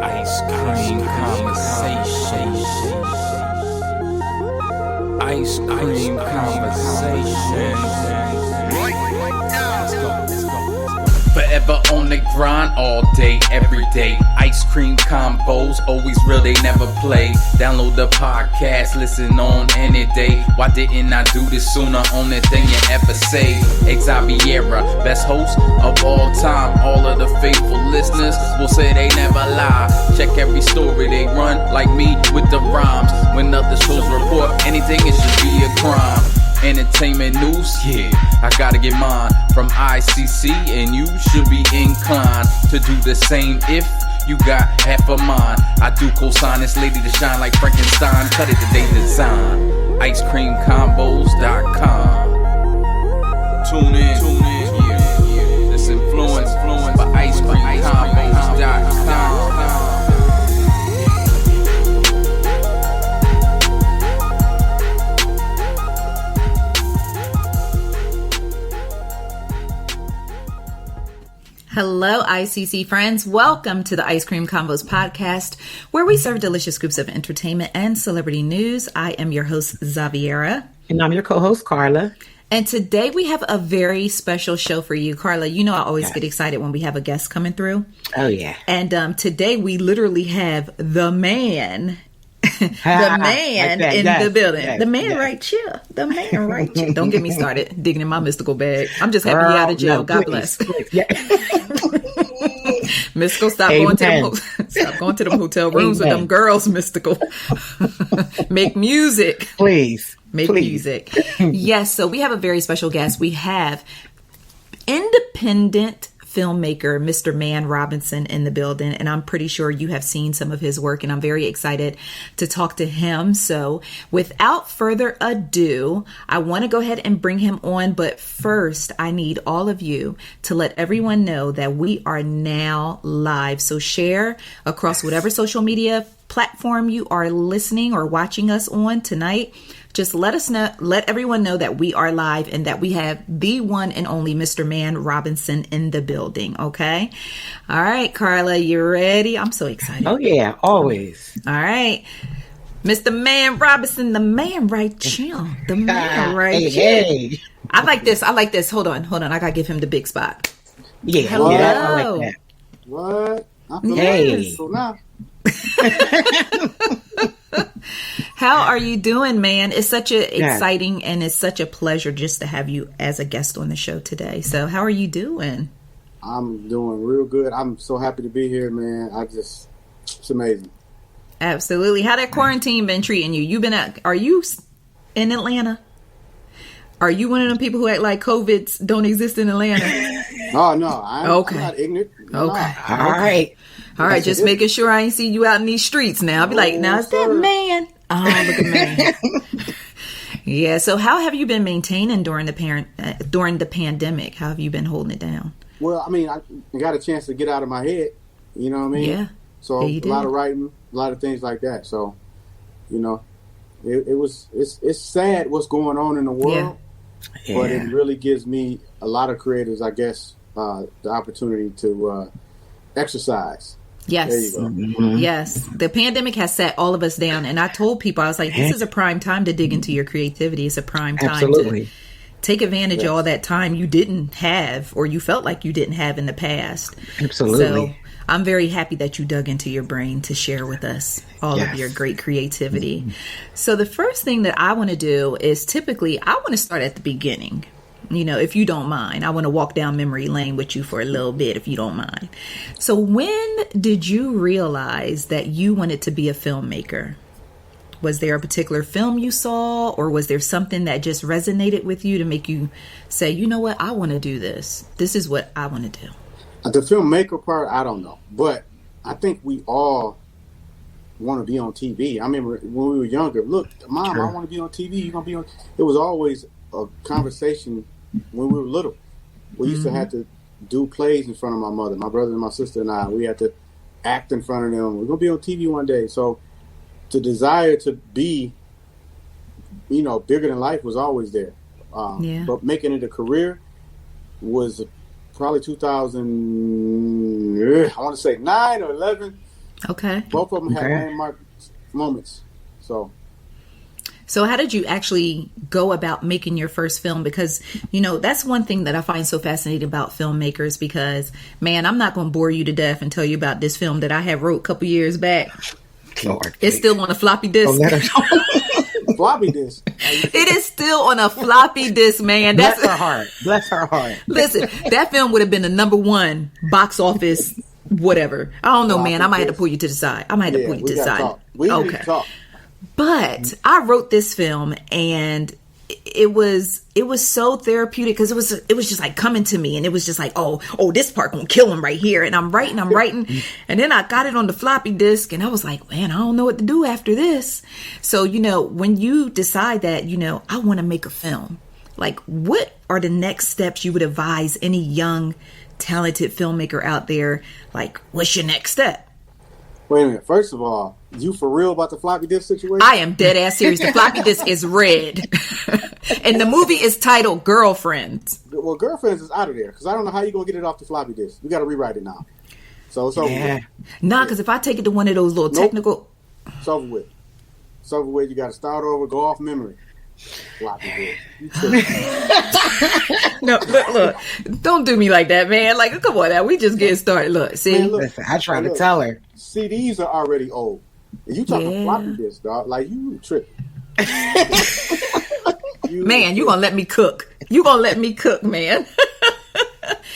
Ice Cream Conversation. Ice Cream Conversation. Forever on the grind all day, every day. Ice Cream Convos, always real, they never play. Download the podcast, listen on any day. Why didn't I do this sooner? Only thing you ever say. Xaviera, best host of all time. All of the faithful listeners will say they never lie. Check every story they run, like me with the rhymes. When other shows report anything, it should be a crime. Entertainment news, yeah, I gotta get mine from ICC, and you should be inclined to do the same if you got half a mind. I do co-sign this lady to shine like Frankenstein. Cut it the day design. IceCreamConvos.com. Tune in, yeah. This influence by IceCreamConvos.com. Hello, ICC friends. Welcome to the Ice Cream Convos Podcast, where we serve delicious scoops of entertainment and celebrity news. I am your host, Xaviera. And I'm your co-host, Karla. And today we have a very special show for you. Karla, you know I always get excited when we have a guest coming through. Oh, yeah. And today we literally have the man. The man like in the building. Yes, the man right here. The man right here. Don't get me started digging in my mystical bag. I'm just happy you're out of jail. No, God bless. Yeah. Mystical, stop going to them hotel rooms with them girls, Mystical. Make music. Please. Make music. Yes, so we have a very special guest. We have independent filmmaker, Mr. Mann Robinson in the building. And I'm pretty sure you have seen some of his work, and I'm very excited to talk to him. So without further ado, I want to go ahead and bring him on. But first, I need all of you to let everyone know that we are now live. So share across whatever social media platform you are listening or watching us on tonight. Just let us know, let everyone know that we are live and that we have the one and only Mr. Mann Robinson in the building. Okay. All right, Karla, you ready? I'm so excited. Oh, yeah. Always. All right. Mr. Mann Robinson, the man right here. The man right here. Hey. I like this. Hold on. I got to give him the big spot. Yeah. Hello. Yeah, I like that. What? Yes. How are you doing, man? It's such an exciting and it's such a pleasure just to have you as a guest on the show today. So how are you doing? I'm doing real good. I'm so happy to be here, man. It's amazing. Absolutely. How that quarantine been treating you? Are you in Atlanta? Are you one of them people who act like COVID don't exist in Atlanta? Oh, no. I'm not ignorant. Okay. All right. Just making sure I ain't see you out in these streets now. I'll be like, now is that man? Oh, look at man. Yeah. So how have you been maintaining during the pandemic? How have you been holding it down? Well, I mean, I got a chance to get out of my head. You know what I mean? Yeah. So a lot of writing, a lot of things like that. So, you know, it's sad what's going on in the world, but it really gives me a lot of creators, I guess, the opportunity to exercise. Yes. There you go. Mm-hmm. Yes. The pandemic has set all of us down. And I told people, I was like, this is a prime time to dig into your creativity. It's a prime time to take advantage of all that time you didn't have or you felt like you didn't have in the past. Absolutely. So I'm very happy that you dug into your brain to share with us all of your great creativity. Mm-hmm. So the first thing that I want to do is typically I want to start at the beginning. You know, if you don't mind, I want to walk down memory lane with you for a little bit, if you don't mind. So when did you realize that you wanted to be a filmmaker? Was there a particular film you saw, or was there something that just resonated with you to make you say, you know what, I want to do this. This is what I want to do. The filmmaker part, I don't know. But I think we all want to be on TV. I remember when we were younger, look, Mom, I want to be on TV. You're going to be on. It was always a conversation when we were little. We used to have to do plays in front of my mother, my brother and my sister and I. We had to act in front of them. We're going to be on TV one day. So the desire to be, bigger than life was always there. But making it a career was probably 2000, I want to say 9 or 11. Okay. Both of them had landmark moments. So how did you actually go about making your first film? Because, that's one thing that I find so fascinating about filmmakers because, man, I'm not going to bore you to death and tell you about this film that I had wrote a couple years back. Lord, it's still on a floppy disk. Floppy disk. It is still on a floppy disk, man. Bless her heart. Bless her heart. Listen, that film would have been the #1 box office, whatever. I don't know, man. I might have to pull you to the side. We need to talk. But I wrote this film and it was so therapeutic because it was just like coming to me and it was just like, oh, this part gonna kill him right here. And I'm writing. And then I got it on the floppy disk and I was like, man, I don't know what to do after this. So, when you decide that, I want to make a film, like what are the next steps you would advise any young, talented filmmaker out there? Like, what's your next step? Wait a minute. First of all, you for real about the floppy disk situation? I am dead ass serious. The floppy disk is red. And the movie is titled Girlfriends. Well, Girlfriends is out of there because I don't know how you going to get it off the floppy disk. We got to rewrite it now. So it's over with. Nah, because if I take it to one of those little technical... It's over with. It's over with. You got to start over, go off memory. Floppy disk. No, look. Don't do me like that, man. Like, come on now. We just getting started. Look, see? Man, look, listen, I tried to tell her. CDs are already old. And you talking floppy disk, dog. Like, you tripping. Man, you gonna let me cook. You gonna let me cook, man.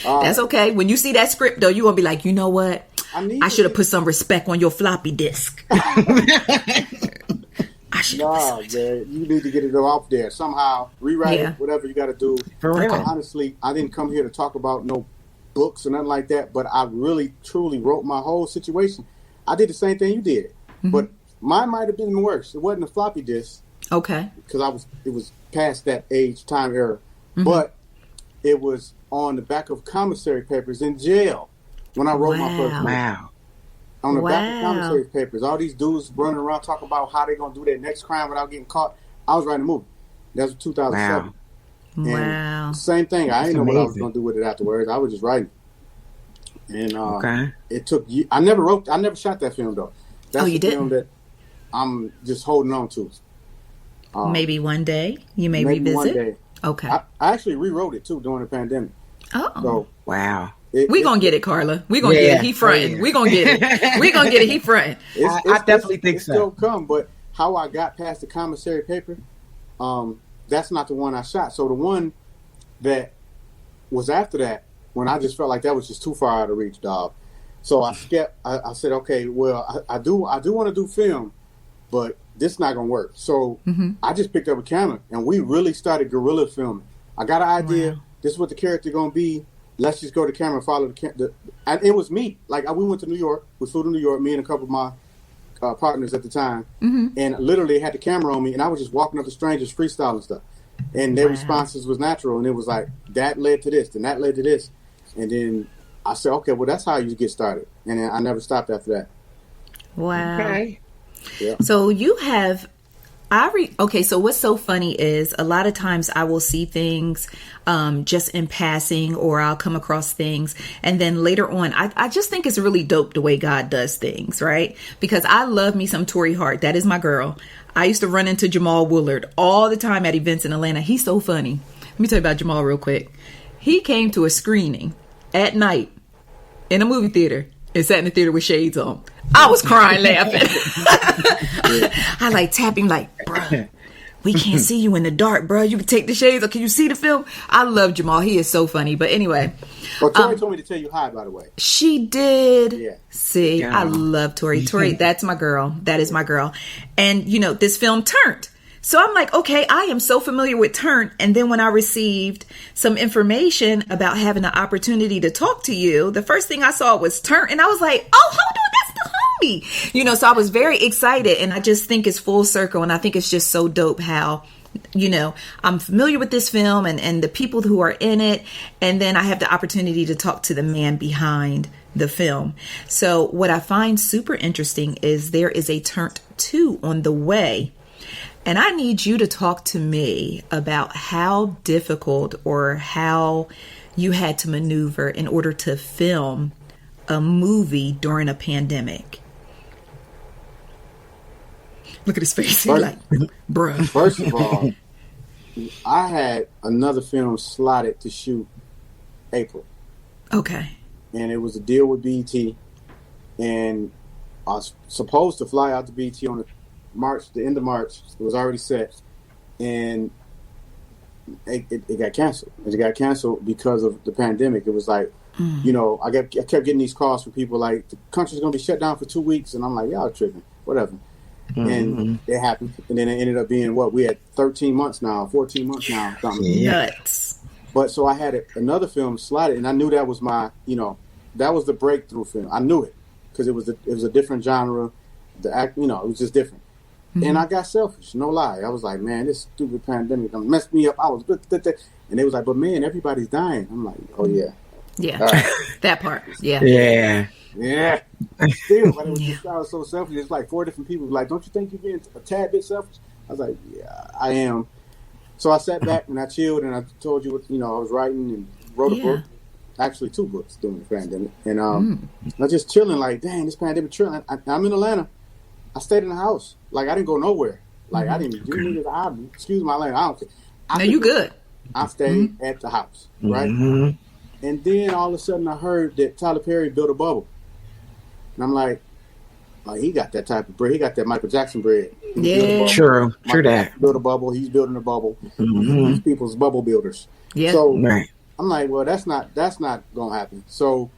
That's okay. When you see that script, though, you gonna be like, you know what? I should have put some respect on your floppy disk. Nah, man. You need to get it out there. Somehow, rewrite it, whatever you got to do. For real. Honestly, I didn't come here to talk about no books or nothing like that, but I really, truly wrote my whole situation. I did the same thing you did. But mine might have been worse. It wasn't a floppy disk. Okay. Because it was past that time era. But it was on the back of commissary papers in jail when I wrote my first book. Wow. On the back of commissary papers, all these dudes running around talking about how they're going to do their next crime without getting caught. I was writing a movie. That was 2007. Wow. And same thing. I didn't know what I was going to do with it afterwards. I was just writing. And it took years. I never shot that film, though. That's you didn't? Film that I'm just holding on to. Maybe one day you may maybe revisit. One day. Okay. I actually rewrote it too during the pandemic. Oh. So, wow. We gonna get it, Karla. We gonna get it. He fronting. We gonna get it. We gonna get it. He fronting. I definitely think so. Still come, but how I got past the commissary paper, that's not the one I shot. So the one that was after that, when I just felt like that was just too far out of reach, dog. So I said, okay, well, I do want to do film, but this is not gonna work. So I just picked up a camera and we really started guerrilla filming. I got an idea. Wow. This is what the character gonna be. Let's just go to camera and follow and it was me. Like, we went to New York. We flew to New York, me and a couple of my partners at the time. And literally had the camera on me, and I was just walking up to strangers freestyling stuff. And their responses was natural, and it was like, that led to this, and that led to this. And then I said, okay, well, that's how you get started. And then I never stopped after that. Wow. Okay. Yeah. So you have... Okay, so what's so funny is a lot of times I will see things just in passing, or I'll come across things, and then later on, I just think it's really dope the way God does things, right? Because I love me some Tori Hart. That is my girl. I used to run into Jamal Woolard all the time at events in Atlanta. He's so funny. Let me tell you about Jamal real quick. He came to a screening at night in a movie theater and sat in the theater with shades on. I was crying laughing. I like tap him like, bro, we can't see you in the dark, bro. You can take the shades, or can you see the film? I love Jamal. He is so funny. But anyway. Well, Tori told me to tell you hi, by the way. She did. Yeah. See, I love Tori. Tori, that's my girl. That is my girl. And, this film Turned. So I'm like, okay, I am so familiar with Turn. And then when I received some information about having the opportunity to talk to you, the first thing I saw was Turn. And I was like, oh, hold on, that's the homie. So I was very excited. And I just think it's full circle. And I think it's just so dope how, I'm familiar with this film and the people who are in it. And then I have the opportunity to talk to the man behind the film. So what I find super interesting is there is a Turned 2 on the way. And I need you to talk to me about how difficult or how you had to maneuver in order to film a movie during a pandemic. Look at his face. He's like, bruh. First of all, I had another film slotted to shoot April. Okay. And it was a deal with BET. And I was supposed to fly out to BET on the end of March. It was already set. And it got canceled. It got canceled because of the pandemic. It was like, you know, I kept getting these calls from people like, the country's going to be shut down for 2 weeks. And I'm like, y'all tripping, whatever. And it happened. And then it ended up being we had 13 months now, 14 months now. Something. Nuts. But so I had another film slotted, and I knew that was my, you know, that was the breakthrough film. I knew it because it was a different genre. The act, you know, it was just different. And I got selfish, no lie. I was like, man, this stupid pandemic done messed me up. I was good. And they was like, but man, everybody's dying. I'm like, oh yeah. Yeah. Right. That part. Yeah. Yeah. Yeah. Still, but it was just, I was so selfish. It's like 4 different people like, don't you think you're being a tad bit selfish? I was like, yeah, I am. So I sat back and I chilled and I told you what, you know, I was writing and wrote a book. Actually 2 books during the pandemic. And I was just chilling like, dang, this pandemic chilling. I'm in Atlanta. I stayed in the house. Like, I didn't go nowhere. Like, I didn't do this. Excuse my language. I don't care. No, you good. I stayed at the house, right? And then all of a sudden I heard that Tyler Perry built a bubble. And I'm like, he got that type of bread. He got that Michael Jackson bread. Yeah. True that. Built a bubble. He's building a bubble. These people's bubble builders. Yeah. So right. I'm like, well, that's not going to happen. So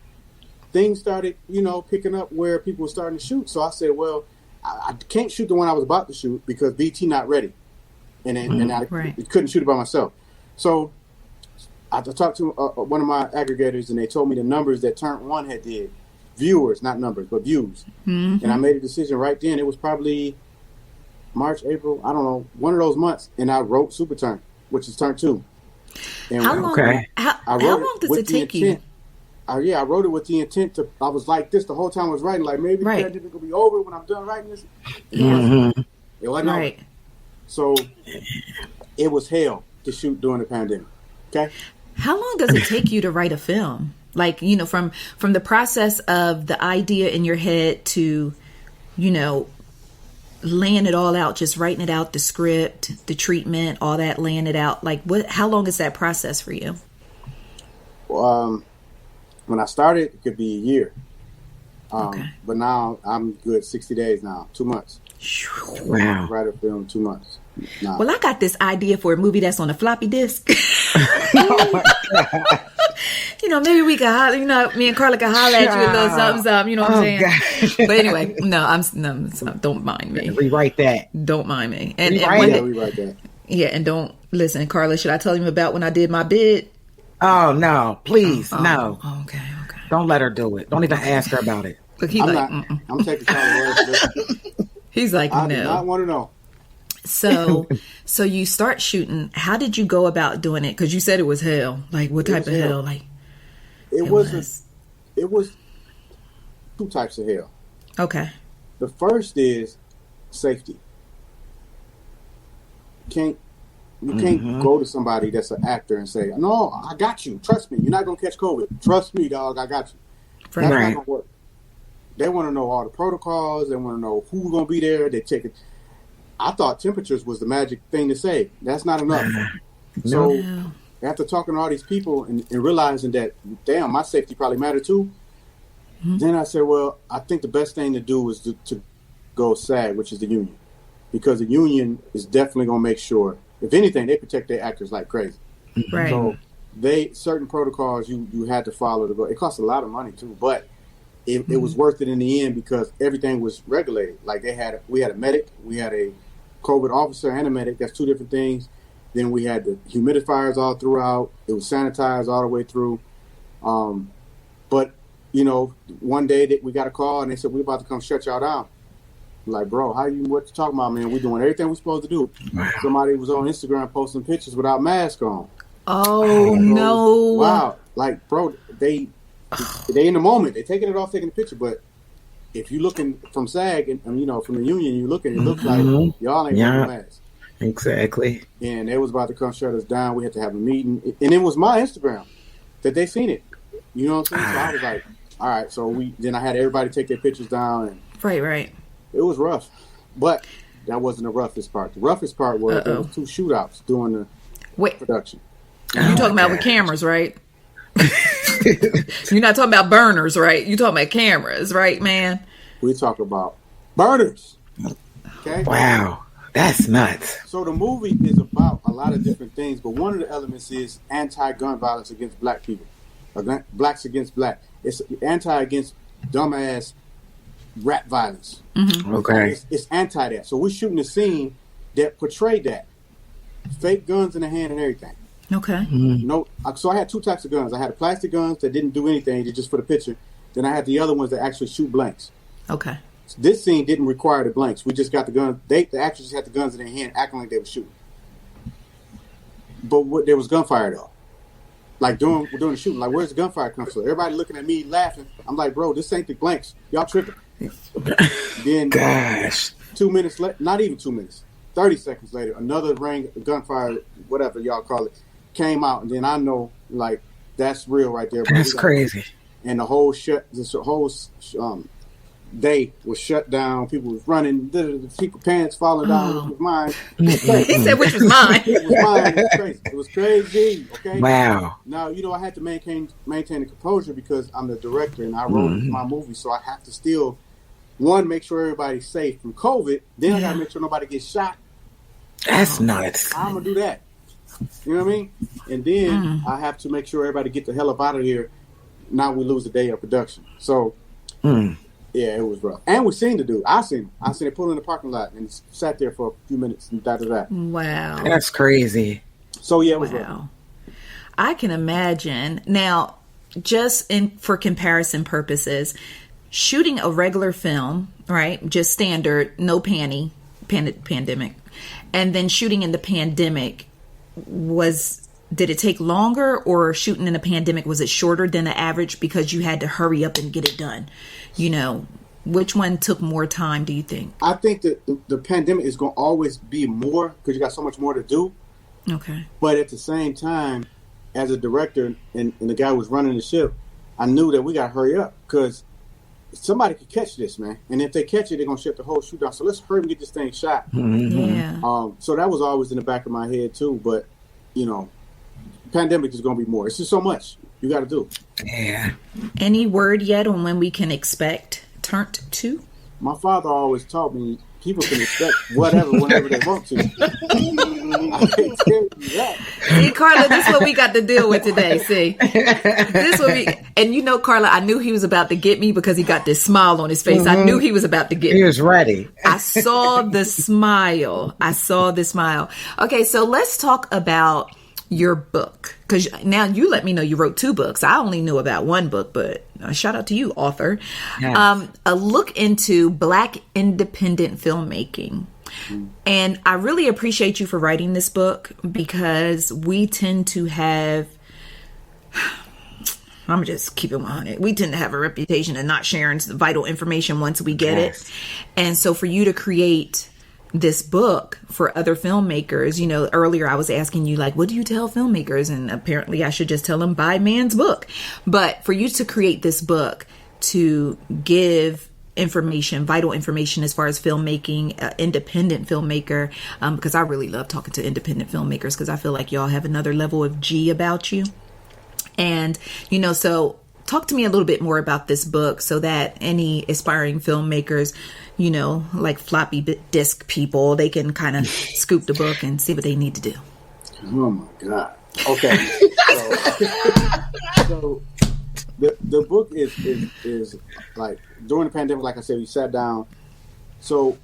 things started, you know, picking up where people were starting to shoot. So I said, well, I can't shoot the one I was about to shoot because BT not ready. And I couldn't shoot it by myself. So I talked to one of my aggregators, and they told me the numbers that Turn One had did. Viewers, not numbers, but views. And I made a decision right then. It was probably March, April, I don't know, one of those months. And I wrote Super Turn, which is Turn 2. And how long does it take you? I wrote it with the intent to, I was like this the whole time I was writing, like maybe the pandemic will be over when I'm done writing this. It wasn't over. So it was hell to shoot during the pandemic. Okay. How long does it take you to write a film? Like, you know, from the process of the idea in your head to, you know, laying it all out, just writing it out, the script, the treatment, all that, laying it out. Like, how long is that process for you? When I started, it could be a year. But now I'm good 60 days now, 2 months. Wow. Write a film 2 months. Now. Well, I got this idea for a movie that's on a floppy disk. You know, maybe we could, you know, me and Karla could holler at you a little something, you know what I'm saying? Gosh. But anyway, don't mind me. Rewrite that. Don't mind me. Rewrite that. Yeah, and don't listen, Karla. Should I tell him about when I did my bid? Oh no, please, no. Okay. Don't let her do it. Don't even ask her about it. Look, he's I'm taking Karla. He's like, no. I do not want to know. So you start shooting. How did you go about doing it? Because you said it was hell. Like, what type of hell? Like, it was 2 types of hell. Okay. The first is safety. You can't go to somebody that's an actor and say, "No, I got you. Trust me. You're not gonna catch COVID. Trust me, dog. I got you." That's not gonna work. They want to know all the protocols. They want to know who's gonna be there. They check it. I thought temperatures was the magic thing to say. That's not enough. So after talking to all these people and realizing that, damn, my safety probably mattered too, then I said, well, I think the best thing to do is to go SAG, which is the union. Because the union is definitely going to make sure, if anything, they protect their actors like crazy. Right. So certain protocols you had to follow to go. It costs a lot of money too, but it was worth it in the end because everything was regulated. Like we had a medic, we had a COVID officer and a medic. That's 2 different things. Then we had the humidifiers all throughout. It was sanitized all the way through. But, you know, one day we got a call and they said, we're about to come shut y'all down. I'm like, bro, what you talking about, man? We're doing everything we're supposed to do. Wow. Somebody was on Instagram posting pictures without mask on. Oh, no. Wow. Like, bro, they in the moment. They're taking it off, taking the picture. But if you're looking from SAG and you know, from the union, you're looking, it looks like y'all ain't wearing masks. Exactly. And they was about to come shut us down. We had to have a meeting. And it was my Instagram that they seen it. You know what I'm saying? So I was like, all right. So then I had everybody take their pictures down. And right. It was rough. But That wasn't the roughest part. The roughest part was there was 2 shootouts during the production. You talking about with cameras, right? You're not talking about burners, right? You talking about cameras, right, man? We talk about burners. Okay. Wow, that's nuts. So the movie is about a lot of different things, but one of the elements is anti-gun violence against black people, blacks against black. It's against dumbass rap violence. Mm-hmm. Okay. It's anti that. So we're shooting a scene that portrayed that. Fake guns in the hand and everything. Okay. No. So I had 2 types of guns. I had the plastic guns that didn't do anything, just for the picture. Then I had the other ones that actually shoot blanks. Okay. This scene didn't require the blanks. We just got the gun. The actors had the guns in their hand, acting like they were shooting. But there was gunfire though. Like during the shooting, like where's the gunfire come from? Everybody looking at me laughing. I'm like, bro, this ain't the blanks. Y'all tripping. Then, gosh, 2 minutes later, not even 2 minutes, 30 seconds later, another ring of gunfire, whatever y'all call it, came out, and then I know, like, that's real right there. That's crazy. And the whole day was shut down. People was running. The people pants falling down. Which was mine. He said, "Which was mine." It was mine. It was crazy. It was crazy. Okay. Wow. Now I had to maintain the composure because I'm the director and I wrote my movie, so I have to still make sure everybody's safe from COVID. Then I gotta make sure nobody gets shot. That's nuts. I'm gonna do that. You know what I mean? And then I have to make sure everybody get the hell up out of here. Now we lose a day of production. So. Yeah, it was rough. And we seen the dude. I seen it pull in the parking lot and sat there for a few minutes and da-da-da. Wow. That's crazy. So, yeah, it was rough. I can imagine. Now, just for comparison purposes, shooting a regular film, right, just standard, no pandemic, and then shooting in the pandemic, did it take longer, or shooting in the pandemic, was it shorter than the average because you had to hurry up and get it done? You know, which one took more time, do you think? I think that the pandemic is going to always be more because you got so much more to do. Okay. But at the same time, as a director and the guy who was running the ship, I knew that we got to hurry up because somebody could catch this, man. And if they catch it, they're going to shut the whole shoot down. So let's hurry and get this thing shot. Mm-hmm. Yeah. So that was always in the back of my head, too. But, you know, pandemic is going to be more. It's just so much you got to do. Yeah. Any word yet on when we can expect Turnt 2? My father always taught me people can expect whatever whenever they want to. I can't tell you that. See, Karla, this is what we got to deal with today. See, this what we, and you know, Karla, I knew he was about to get me because he got this smile on his face. I knew he was about to get me. He was ready. I saw the smile. Okay, so let's talk about your book, because now you let me know you wrote 2 books. I only knew about 1 book, but shout out to you, author. Yes. A look into Black independent filmmaking. And I really appreciate you for writing this book because we tend to have, I'm just keep it 100. We tend to have a reputation of not sharing vital information once we get it. And so for you to create this book for other filmmakers, you know, earlier I was asking you, like, what do you tell filmmakers? And apparently I should just tell them buy Mann's book. But for you to create this book to give information, vital information as far as filmmaking, independent filmmaker, because I really love talking to independent filmmakers because I feel like y'all have another level of G about you. And, you know, so talk to me a little bit more about this book so that any aspiring filmmakers, you know, like floppy disk people, they can kind of scoop the book and see what they need to do. Oh my God. Okay. So the book is like during the pandemic, like I said, we sat down. So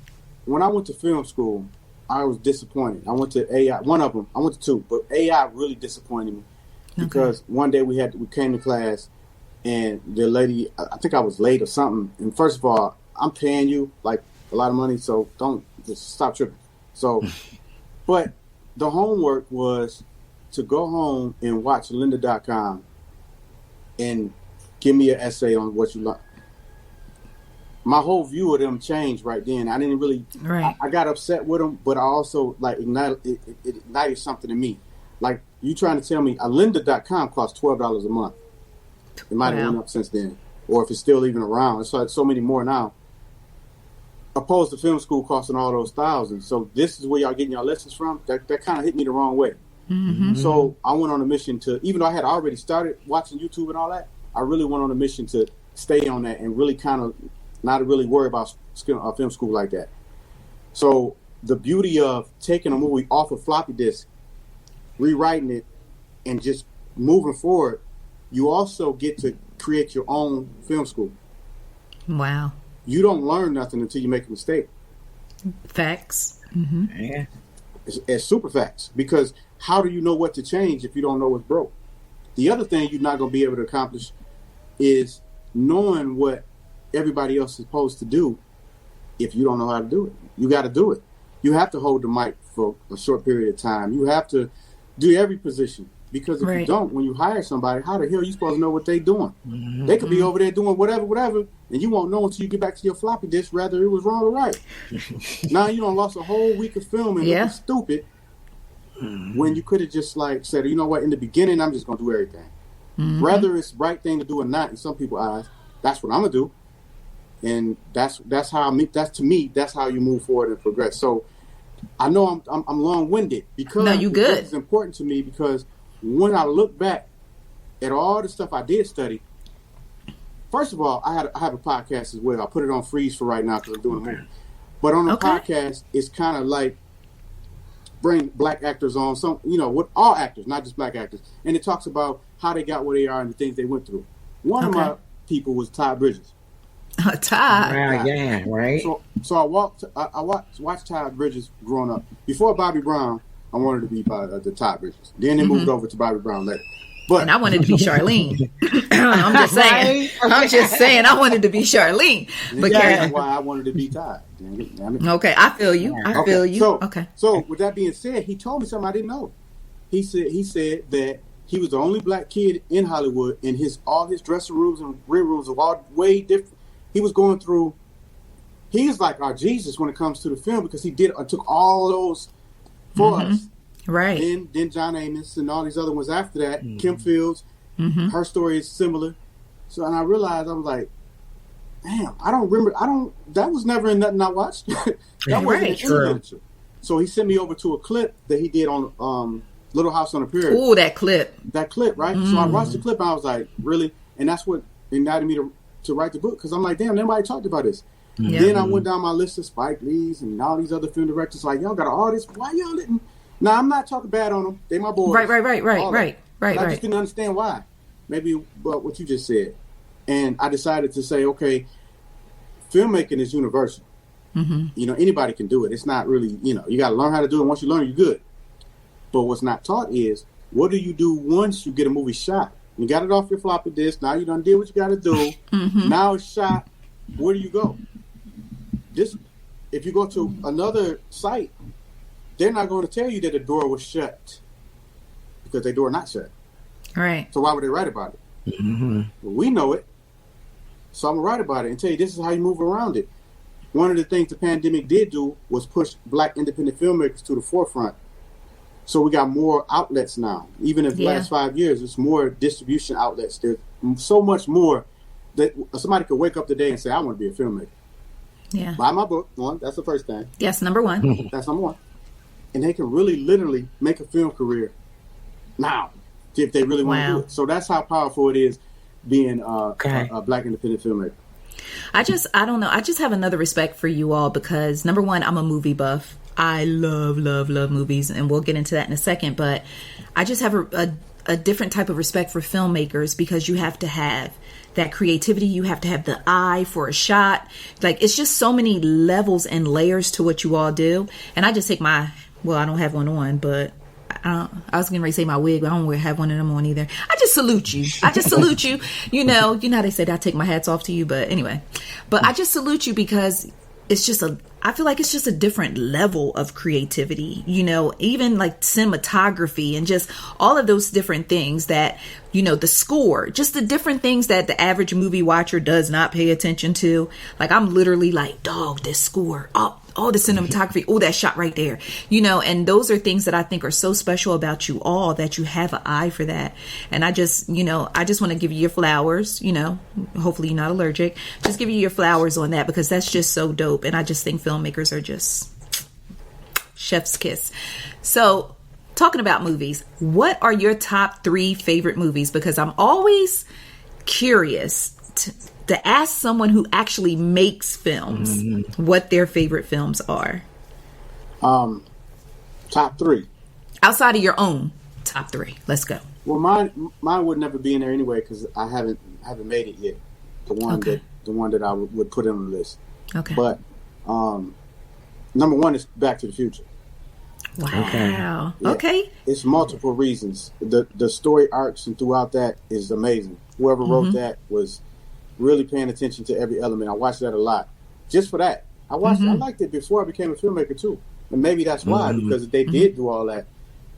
when I went to film school, I was disappointed. I went to AI, one of them, I went to 2, but AI really disappointed me because one day we came to class and the lady, I think I was late or something. And first of all, I'm paying you like a lot of money, so don't just stop tripping. So, but the homework was to go home and watch lynda.com and give me an essay on what you like. My whole view of them changed right then. I didn't really, I got upset with them, but I also like it ignited something in me. Like you trying to tell me lynda.com costs $12 a month. It might have went up since then, or if it's still even around. It's like so many more now. opposed to film school costing all those thousands. So this is where y'all getting y'all lessons from. That kind of hit me the wrong way. Mm-hmm. So I went on a mission to, even though I had already started watching YouTube and all that, I really went on a mission to stay on that and really kind of not really worry about film school like that. So the beauty of taking a movie off of floppy disk, rewriting it, and just moving forward, you also get to create your own film school. Wow. You don't learn nothing until you make a mistake. Facts. Mm-hmm. Yeah. It's super facts, because how do you know what to change if you don't know what's broke? The other thing you're not going to be able to accomplish is knowing what everybody else is supposed to do if you don't know how to do it. You got to do it. You have to hold the mic for a short period of time. You have to do every position, because if you don't, when you hire somebody, how the hell are you supposed to know what they're doing? Mm-hmm. They could be over there doing whatever, and you won't know until you get back to your floppy disk whether it was wrong or right. Now you done lost a whole week of filming. Looking stupid when you could have just like said, you know what, in the beginning I'm just gonna do everything. Mm-hmm. Whether it's the right thing to do or not, in some people's eyes, that's what I'm gonna do, and that's how that's how you move forward and progress. So I know I'm long-winded, because no, you good. It's important to me, because when I look back at all the stuff I did study, first of all, I have a podcast as well. I put it on freeze for right now because I'm doing a movie. But on the podcast, it's kind of like bring black actors on, some, with all actors, not just black actors, and it talks about how they got where they are and the things they went through. One of my people was Todd Bridges. Todd. Yeah, right. So I watched Todd Bridges growing up. Before Bobby Brown, I wanted to be the Todd Bridges. Then they moved over to Bobby Brown later. But and I wanted to be Charlene. I'm just saying. I'm just saying I wanted to be Charlene. But that's why I wanted to be Todd. Okay, I feel you. I feel you. So with that being said, he told me something I didn't know. He said that he was the only black kid in Hollywood, and all his dressing rooms and rear rooms are all way different. He was going through. He's like our Jesus when it comes to the film, because he took all those for us. Right. Then John Amos and all these other ones after that. Kim Fields, her story is similar. So, and I realized, I was like, damn, that was never in nothing I watched. That wasn't in literature. So he sent me over to a clip that he did on Little House on the Prairie. Ooh, that clip. That clip, right? So I watched the clip and I was like, really? And that's what ignited me to write the book, because I'm like, damn, nobody talked about this. Then I went down my list of Spike Lee's and all these other film directors, like, y'all got all this, why y'all didn't? Now, I'm not talking bad on them. They my boys. Right. I just didn't understand why. Maybe what you just said. And I decided to say, okay, filmmaking is universal. Anybody can do it. It's not really, you got to learn how to do it. Once you learn, you're good. But what's not taught is, what do you do once you get a movie shot? You got it off your floppy disk. Now you done did what you got to do. Now it's shot. Where do you go? If you go to another site, they're not going to tell you that the door was shut, because their door not shut. Right. So why would they write about it? Well, we know it. So I'm going to write about it and tell you this is how you move around it. One of the things the pandemic did do was push black independent filmmakers to the forefront. So we got more outlets now. Even in the last 5 years, there's more distribution outlets. There's so much more that somebody could wake up today and say, I want to be a filmmaker. Yeah. Buy my book. One, that's the first thing. Yes, number one. That's number one. And they can really, literally make a film career now if they really want to do it. So that's how powerful it is being a black independent filmmaker. I don't know. I just have another respect for you all, because number one, I'm a movie buff. I love movies, and we'll get into that in a second. But I just have a different type of respect for filmmakers, because you have to have that creativity. You have to have the eye for a shot. Like, it's just so many levels and layers to what you all do. And I just take I don't have one on, but I was going to say my wig, but I don't have one of them on either. I just salute you. You know how they say that I take my hats off to you, but anyway. But I just salute you, because it's just I feel like it's just a different level of creativity, you know, even like cinematography and just all of those different things that, you know, the score, just the different things that the average movie watcher does not pay attention to. Like, I'm literally like, dog, this score, oh, the cinematography, oh, that shot right there, you know, and those are things that I think are so special about you all, that you have an eye for that. And I just want to give you your flowers, you know, hopefully you're not allergic, just give you your flowers on that, because that's just so dope. And I just think filmmakers are just chef's kiss. So talking about movies, what are your top 3 favorite movies? Because I'm always curious to ask someone who actually makes films what their favorite films are. Top 3 outside of your own top 3. Let's go. Well, mine would never be in there anyway, because I haven't made it yet. The one that I would put on the list. Okay. But number 1 is Back to the Future. Wow. Okay. It's multiple reasons. The story arcs and throughout that is amazing. Whoever wrote that was really paying attention to every element. I watched that a lot just for that. I liked it before I became a filmmaker too, and maybe that's why, because they did do all that.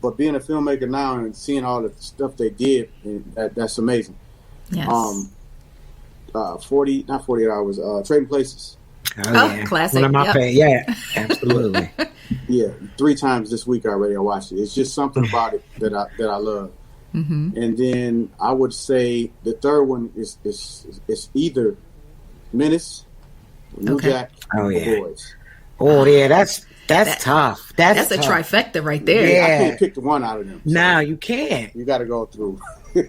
But being a filmmaker now and seeing all the stuff they did, that's amazing. Yes. 48 hours. Trading Places. Yeah. Classic. One of my favorite. Yeah, absolutely. Yeah, 3 times this week already I watched it. It's just something about it that I love. And then I would say the third one is either Menace, New Jack, or Boys. Oh yeah, that's tough. That's a tough. trifecta right there. Yeah. I can't pick the one out of them. So no, you can't. You got to go through.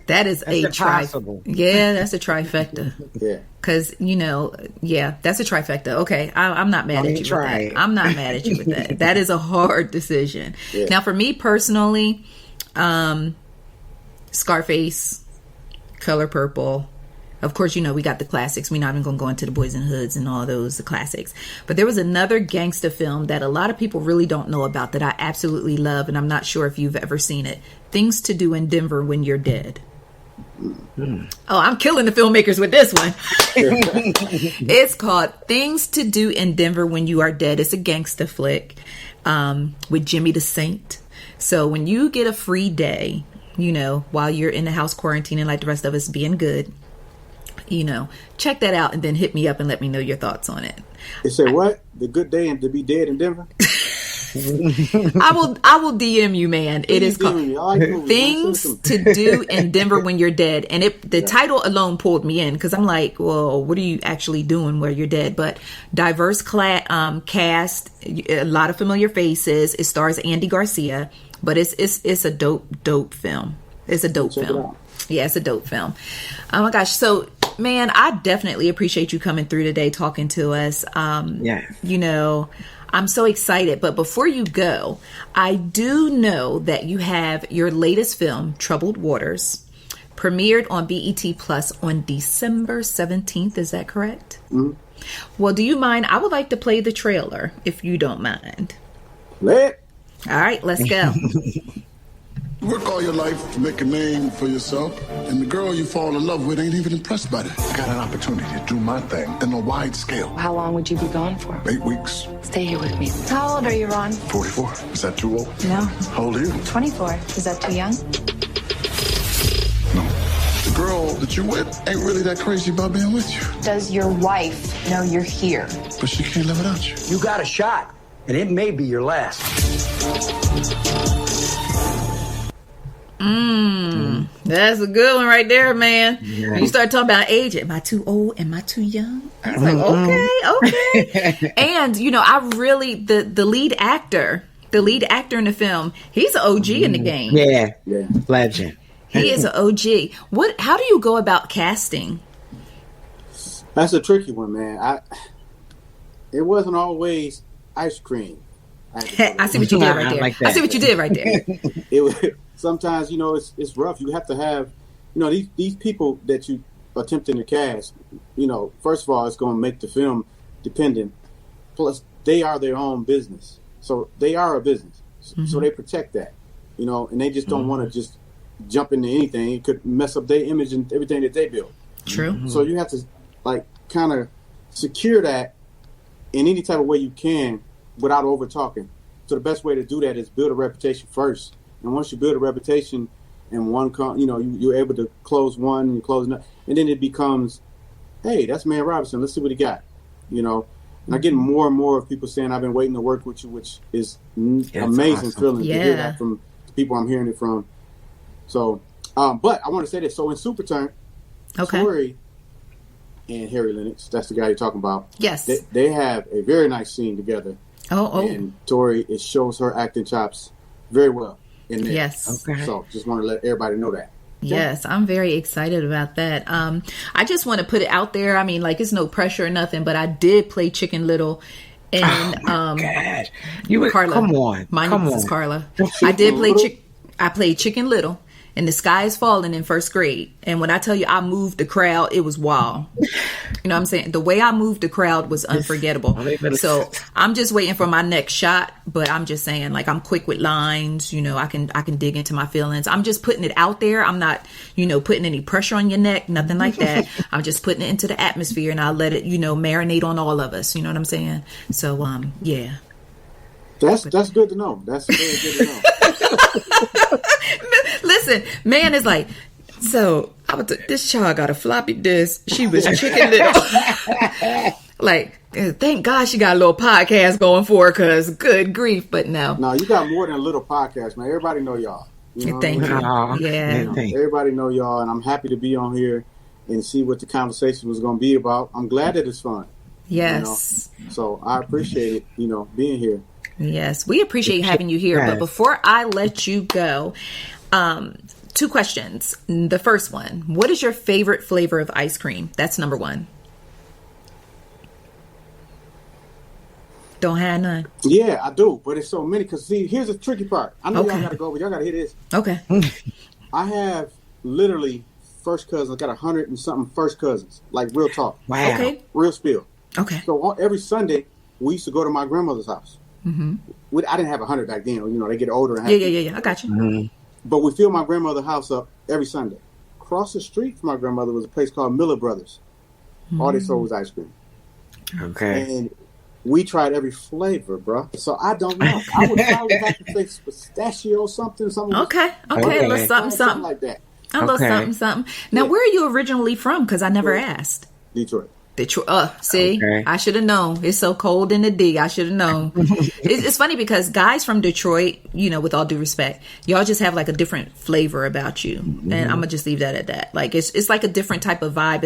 That is a impossible. Yeah, that's a trifecta. Yeah. Because, you know, that's a trifecta. Okay, I'm not mad at you with that. I'm not mad at you with that. That is a hard decision. Yeah. Now, for me personally, Scarface, Color Purple. Of course, you know, we got the classics. We're not even going to go into the Boys in Hoods and all those, the classics. But there was another gangster film that a lot of people really don't know about that I absolutely love, and I'm not sure if you've ever seen it. Things to Do in Denver When You're Dead. Oh, I'm killing the filmmakers with this one. It's called Things to Do in Denver When You Are Dead. It's a gangster flick with Jimmy the Saint. So when you get a free day, you know, while you're in the house quarantining like the rest of us, being good, you know, check that out and then hit me up and let me know your thoughts on it. It said what? The good day and to be dead in Denver? I will DM you, man. It is called Things to Do in Denver When You're Dead. And the title alone pulled me in, because I'm like, well, what are you actually doing where you're dead? But diverse cast, a lot of familiar faces. It stars Andy Garcia, but it's a dope film. It's a dope film. Yeah, it's a dope film. Oh my gosh. So, man, I definitely appreciate you coming through today, talking to us. You know, I'm so excited. But before you go, I do know that you have your latest film, Troubled Waters, premiered on BET Plus on December 17th. Is that correct? Mm-hmm. Well, do you mind? I would like to play the trailer, if you don't mind. Play it. All right, let's go. You work all your life to make a name for yourself, and the girl you fall in love with ain't even impressed by that. I got an opportunity to do my thing on a wide scale. How long would you be gone for? 8 weeks. Stay here with me. How old are you, Ron? 44. Is that too old? No. How old are you? 24. Is that too young? No. The girl that you with ain't really that crazy about being with you. Does your wife know you're here? But she can't live without you. You got a shot, and it may be your last. That's a good one right there, man. Yeah. You start talking about age. Am I too old? Am I too young? I was like, okay. And, you know, I really, the lead actor in the film, he's an OG in the game. Yeah. Legend. He is an OG. How do you go about casting? That's a tricky one, man. It wasn't always ice cream. I see what you did right there. I see what you did right there. It was. Sometimes, you know, it's rough. You have to have, you know, these people that you attempting to cast, you know, first of all, it's going to make the film dependent. Plus, they are their own business. So they are a business. So they protect that, you know, and they just don't want to just jump into anything. It could mess up their image and everything that they build. True. So you have to, like, kind of secure that in any type of way you can without over talking. So the best way to do that is build a reputation first. And once you build a reputation and you're able to close one and close another, and then it becomes, hey, that's Mann Robinson. Let's see what he got. And I get more and more of people saying, I've been waiting to work with you, which is amazing feeling to hear that from the people I'm hearing it from. So, but I want to say this. So in Super Turn, Tori and Harry Lennox, that's the guy you're talking about. Yes. They have a very nice scene together. And Tori, it shows her acting chops very well in there. Yes. Okay. So just want to let everybody know that. Yes, I'm very excited about that. I just want to put it out there. I mean, like, it's no pressure or nothing, but I did play Chicken Little. And God. Karla. Come on. My name is Karla. I played Chicken Little. And The Sky Is Falling in first grade. And when I tell you I moved the crowd, it was wild. You know what I'm saying? The way I moved the crowd was unforgettable. So I'm just waiting for my next shot. But I'm just saying, like, I'm quick with lines. I can dig into my feelings. I'm just putting it out there. I'm not, putting any pressure on your neck. Nothing like that. I'm just putting it into the atmosphere. And I'll let it, marinate on all of us. You know what I'm saying? So, yeah. That's good to know. That's very good to know. Listen, man is like, so this child got a floppy disk. She was Chicken Little. Like, thank God she got a little podcast going for her, because good grief, but no. No, you got more than a little podcast, man. Everybody know y'all. Thank you. Yeah. Everybody know y'all, and I'm happy to be on here and see what the conversation was going to be about. I'm glad that it's fun. Yes. So I appreciate it, being here. Yes, we appreciate having you here. But before I let you go, 2 questions. The first one, what is your favorite flavor of ice cream? That's number 1. Don't have none. Yeah, I do, but it's so many. Because, see, here's the tricky part. I know y'all got to go, but y'all got to hear this. Okay. I have literally first cousins. I got 100 and something first cousins. Like, real talk. Wow. Okay. Real spill. Okay. So every Sunday, we used to go to my grandmother's house. Mm-hmm. I didn't have 100 back then. They get older. And Yeah. I got you. Mm-hmm. But we filled my grandmother's house up every Sunday. Across the street from my grandmother was a place called Miller Brothers. All they sold was ice cream. Okay. And we tried every flavor, bro. So I don't know. I would probably have to say pistachio something. Okay. A little something like that. A little something. Now, where are you originally from? Because I never asked. Detroit. See, I should have known. It's so cold in the D. I should have known. It's funny because guys from Detroit, with all due respect, y'all just have like a different flavor about you, and I'm gonna just leave that at that. Like it's like a different type of vibe.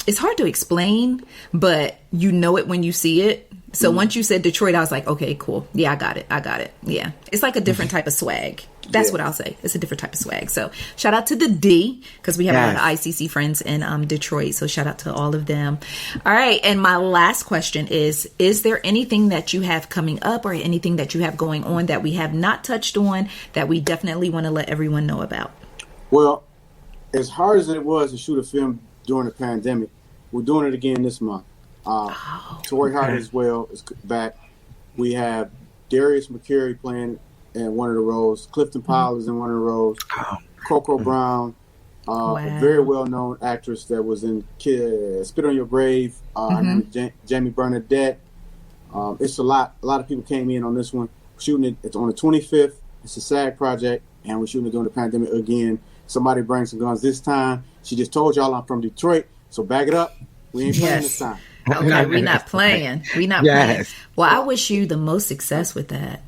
It's hard to explain, but you know it when you see it. So once you said Detroit, I was like, okay, cool. Yeah, I got it. Yeah. It's like a different type of swag. That's what I'll say. It's a different type of swag. So shout out to the D, because we have a lot of ICC friends in Detroit. So shout out to all of them. All right. And my last question is there anything that you have coming up or anything that you have going on that we have not touched on that we definitely want to let everyone know about? Well, as hard as it was to shoot a film during the pandemic, we're doing it again this month. Tori Hart as well is back. We have Darius McCary playing in one of the roles. Clifton Powell is in one of the roles. Coco Brown, a very well-known actress that was in Spit on Your Grave. Her name is Jamie Bernadette. It's a lot. A lot of people came in on this one. We're shooting it. It's on the 25th. It's a SAG project, and we're shooting it during the pandemic again. Somebody bring some guns this time. She just told y'all I'm from Detroit, so back it up. We ain't playing this time. Okay, we're not playing. Playing. Well, I wish you the most success with that.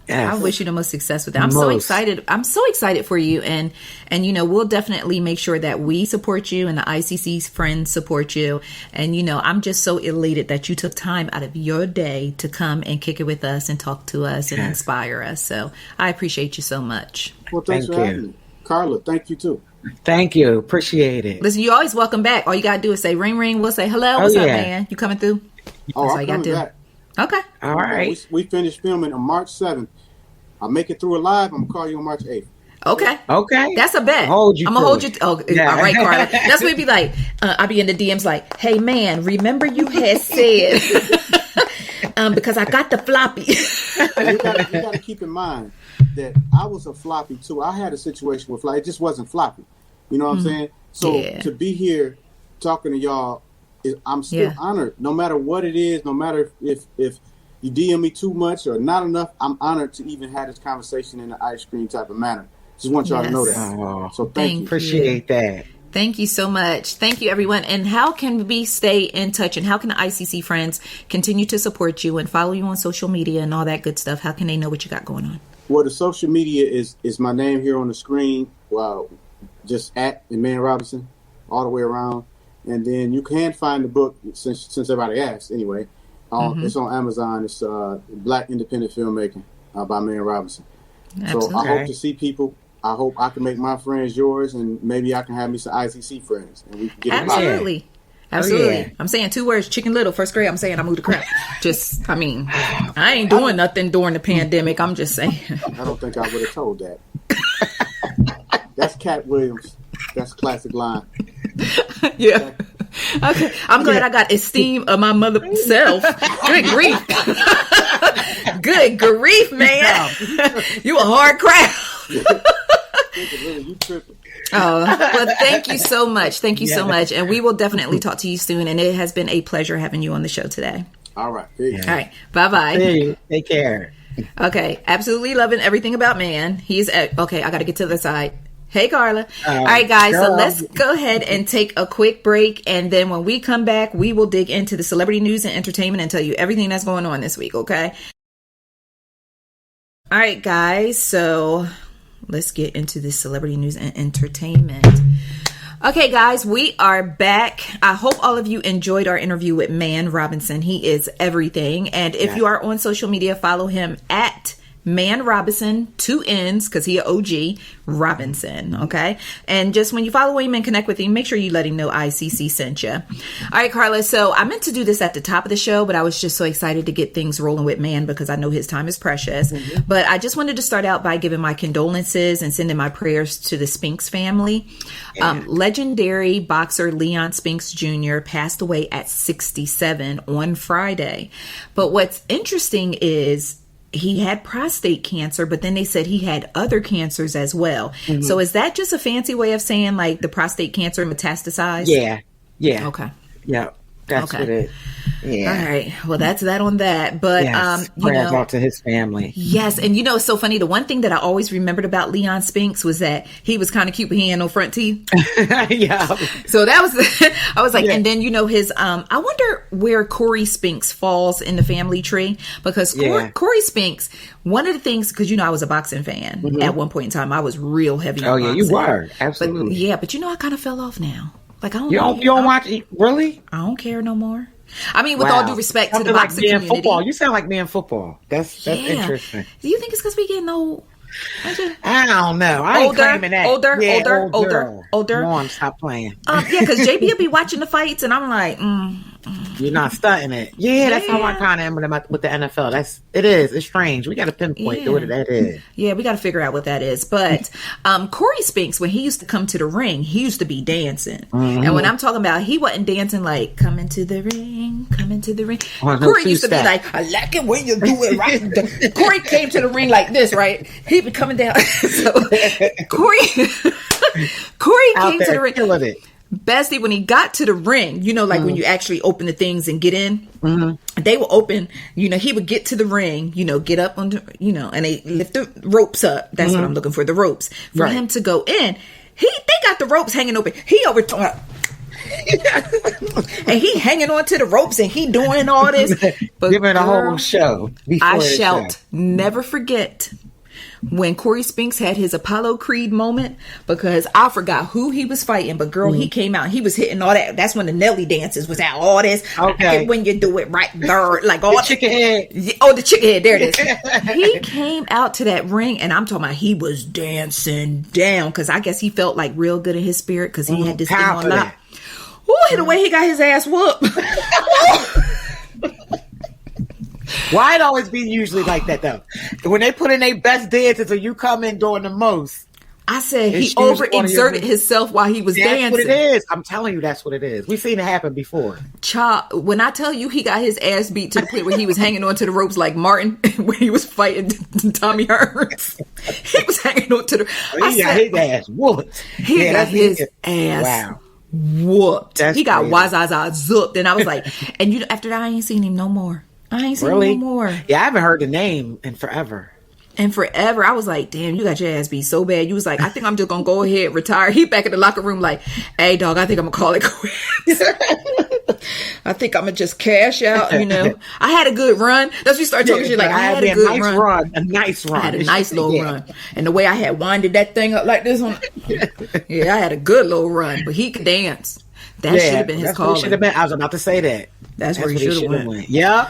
Yes. I wish you the most success with that. I'm so excited. I'm so excited for you. And we'll definitely make sure that we support you and the ICC's friends support you. And, I'm just so elated that you took time out of your day to come and kick it with us and talk to us and inspire us. So I appreciate you so much. Well, thanks for having me. Karla, thank you too. Thank you. Appreciate it. Listen, you're always welcome back. All you got to do is say ring, ring. We'll say hello. What's up, man? You coming through? I'm coming back. Okay. All right. We finished filming on March 7th. I'll make it through alive. I'm going to call you on March 8th. Okay. That's a bet. I'm going to hold you. All right, Karla. That's what it'd be like. I'll be in the DMs like, hey, man, remember you had said, because I got the floppy. You got to keep in mind that I was a floppy too. I had a situation with floppy. It just wasn't floppy. You know what I'm saying? So to be here talking to y'all I'm still honored, no matter what it is, no matter if you DM me too much or not enough. I'm honored to even have this conversation in an ice cream type of manner. Just want y'all to know that. Oh, so thank you. Appreciate that. Thank you so much. Thank you, everyone. And how can we stay in touch? And how can the ICC friends continue to support you and follow you on social media and all that good stuff? How can they know what you got going on? Well, the social media is my name here on the screen. Just at Mann Robinson, all the way around. And then you can find the book, since everybody asked anyway. It's on Amazon. It's Black Independent Filmmaking by Mann Robinson. Absolutely. So I hope to see people. I hope I can make my friends yours, and maybe I can have me some ICC friends, and we can get Absolutely. I'm saying 2 words: Chicken Little. First grade. I'm saying I moved to crap. I ain't doing nothing during the pandemic. I'm just saying. I don't think I would have told that. That's Cat Williams. That's a classic line. Yeah. Okay. I'm glad I got esteem of my mother self. Good grief. Good grief, man. You a hard crowd. You tripping. Well, thank you so much. Thank you so much. And we will definitely talk to you soon. And it has been a pleasure having you on the show today. All right. Peace. All right. Bye-bye. Hey, take care. Okay. Absolutely loving everything about Mann. Okay. I got to get to the side. Hey, Karla. All right, guys. Girl. So let's go ahead and take a quick break. And then when we come back, we will dig into the celebrity news and entertainment and tell you everything that's going on this week. Okay. All right, guys. So let's get into the celebrity news and entertainment. Okay, guys, we are back. I hope all of you enjoyed our interview with Mann Robinson. He is everything. And if you are on social media, follow him at Mann Robinson, 2 N's, because he an OG, Robinson, okay? And just when you follow him and connect with him, make sure you let him know ICC sent you. All right, Karla, so I meant to do this at the top of the show, but I was just so excited to get things rolling with Mann because I know his time is precious. Mm-hmm. But I just wanted to start out by giving my condolences and sending my prayers to the Spinks family. Yeah. Legendary boxer Leon Spinks Jr. passed away at 67 on Friday. But what's interesting is he had prostate cancer, but then they said he had other cancers as well. Mm-hmm. So is that just a fancy way of saying like the prostate cancer metastasized? Yeah. Okay. Yeah. That's what it. Yeah. All right. Well, that's that on that. But prayers out to his family. Yes, and it's so funny. The one thing that I always remembered about Leon Spinks was that he was kind of cute, but he had no front teeth. Yeah. So that was I was like, and then his. I wonder where Corey Spinks falls in the family tree because Corey Spinks. One of the things, because I was a boxing fan at one point in time. I was real heavy. Oh yeah, you were absolutely. But I kind of fell off now. Like I don't. You don't watch it, really? I don't care no more. I mean, with all due respect to the boxing community. Football. You sound like me in football. That's interesting. Do you think it's because we getting old? I don't know. I ain't claiming that. Older. Mom, stop playing. Because JB will be watching the fights, and I'm like, You're not stunting it. Yeah, that's how I kind of am with the NFL. It's strange. We got to pinpoint what that is. Yeah, we got to figure out what that is. But Corey Spinks, when he used to come to the ring, he used to be dancing. Mm-hmm. And when I'm talking about, he wasn't dancing like coming to the ring. Corey used to be like, I like it when you do it right. Corey came to the ring like this, right? He be coming down. So Corey came to the ring. Killing it. Bestie, when he got to the ring, when you actually open the things and get in, they will open, he would get to the ring, get up under, and they lift the ropes up. That's what I'm looking for, the ropes. For him to go in, they got the ropes hanging open. He over and he hanging on to the ropes and he doing all this. But giving a whole show. I shall never forget when Corey Spinks had his Apollo Creed moment, because I forgot who he was fighting, but girl, he came out, he was hitting all that. That's when the Nelly dances was out, all this. Okay. When you do it right there, like all the chicken head. Oh, the chicken head, there it is. He came out to that ring, and I'm talking about he was dancing down, because I guess he felt like real good in his spirit, because he had this thing on lock. Ooh, the way he got his ass whooped. Why it always be usually like that though? When they put in their best dances and you come in doing the most. I said he overexerted himself while he was dancing. That's what it is. I'm telling you, that's what it is. We've seen it happen before. Child, when I tell you he got his ass beat to the point where he was hanging on to the ropes like Martin when he was fighting Tommy Hearns. He was hanging on to the... He got his ass whooped. He got his ass whooped. That's He got crazy. wazaza zooped. And I was like, and after that, I ain't seen him no more. I ain't seen him no more. Yeah, I haven't heard the name in forever. And forever, I was like, damn, you got your ass beat so bad. You was like, I think I'm just going to go ahead, retire. He back in the locker room like, hey, dog, I think I'm going to call it quits. I think I'm going to just cash out, I had a good run. That's when you start talking shit like, I had a good run. A nice run. I had a nice little run. And the way I had winded that thing up like this one, I had a good little run. But he could dance. That should have been his calling. Should have been. I was about to say that. That's where he should have went. Yeah.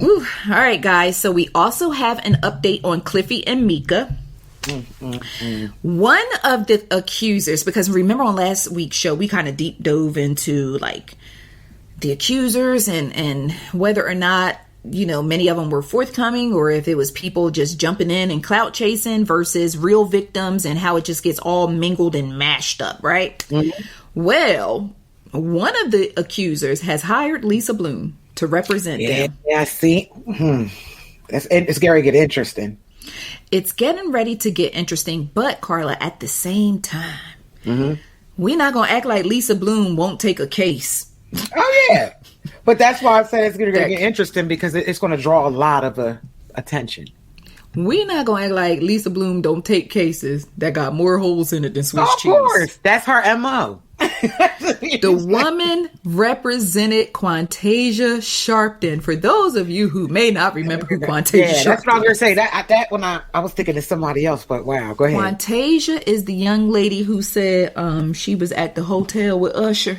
All right, guys. So we also have an update on Cliffy and Mika. One of the accusers, because remember on last week's show, we kind of deep dove into like the accusers and whether or not, many of them were forthcoming or if it was people just jumping in and clout chasing versus real victims and how it just gets all mingled and mashed up, right? Mm-hmm. Well, one of the accusers has hired Lisa Bloom to represent them. Yeah, see? It's going to get interesting. It's getting ready to get interesting, but Karla, at the same time, we're not going to act like Lisa Bloom won't take a case. Oh, yeah. But that's why I said it's going to get interesting because it's going to draw a lot of attention. We're not going to act like Lisa Bloom don't take cases that got more holes in it than Swiss cheese. Of course. That's her MO. The woman represented Quantasia Sharpton. For those of you who may not remember who Quantasia Sharpton is. That's what I was going to say. That when I was thinking of somebody else, but wow, go ahead. Quantasia is the young lady who said she was at the hotel with Usher.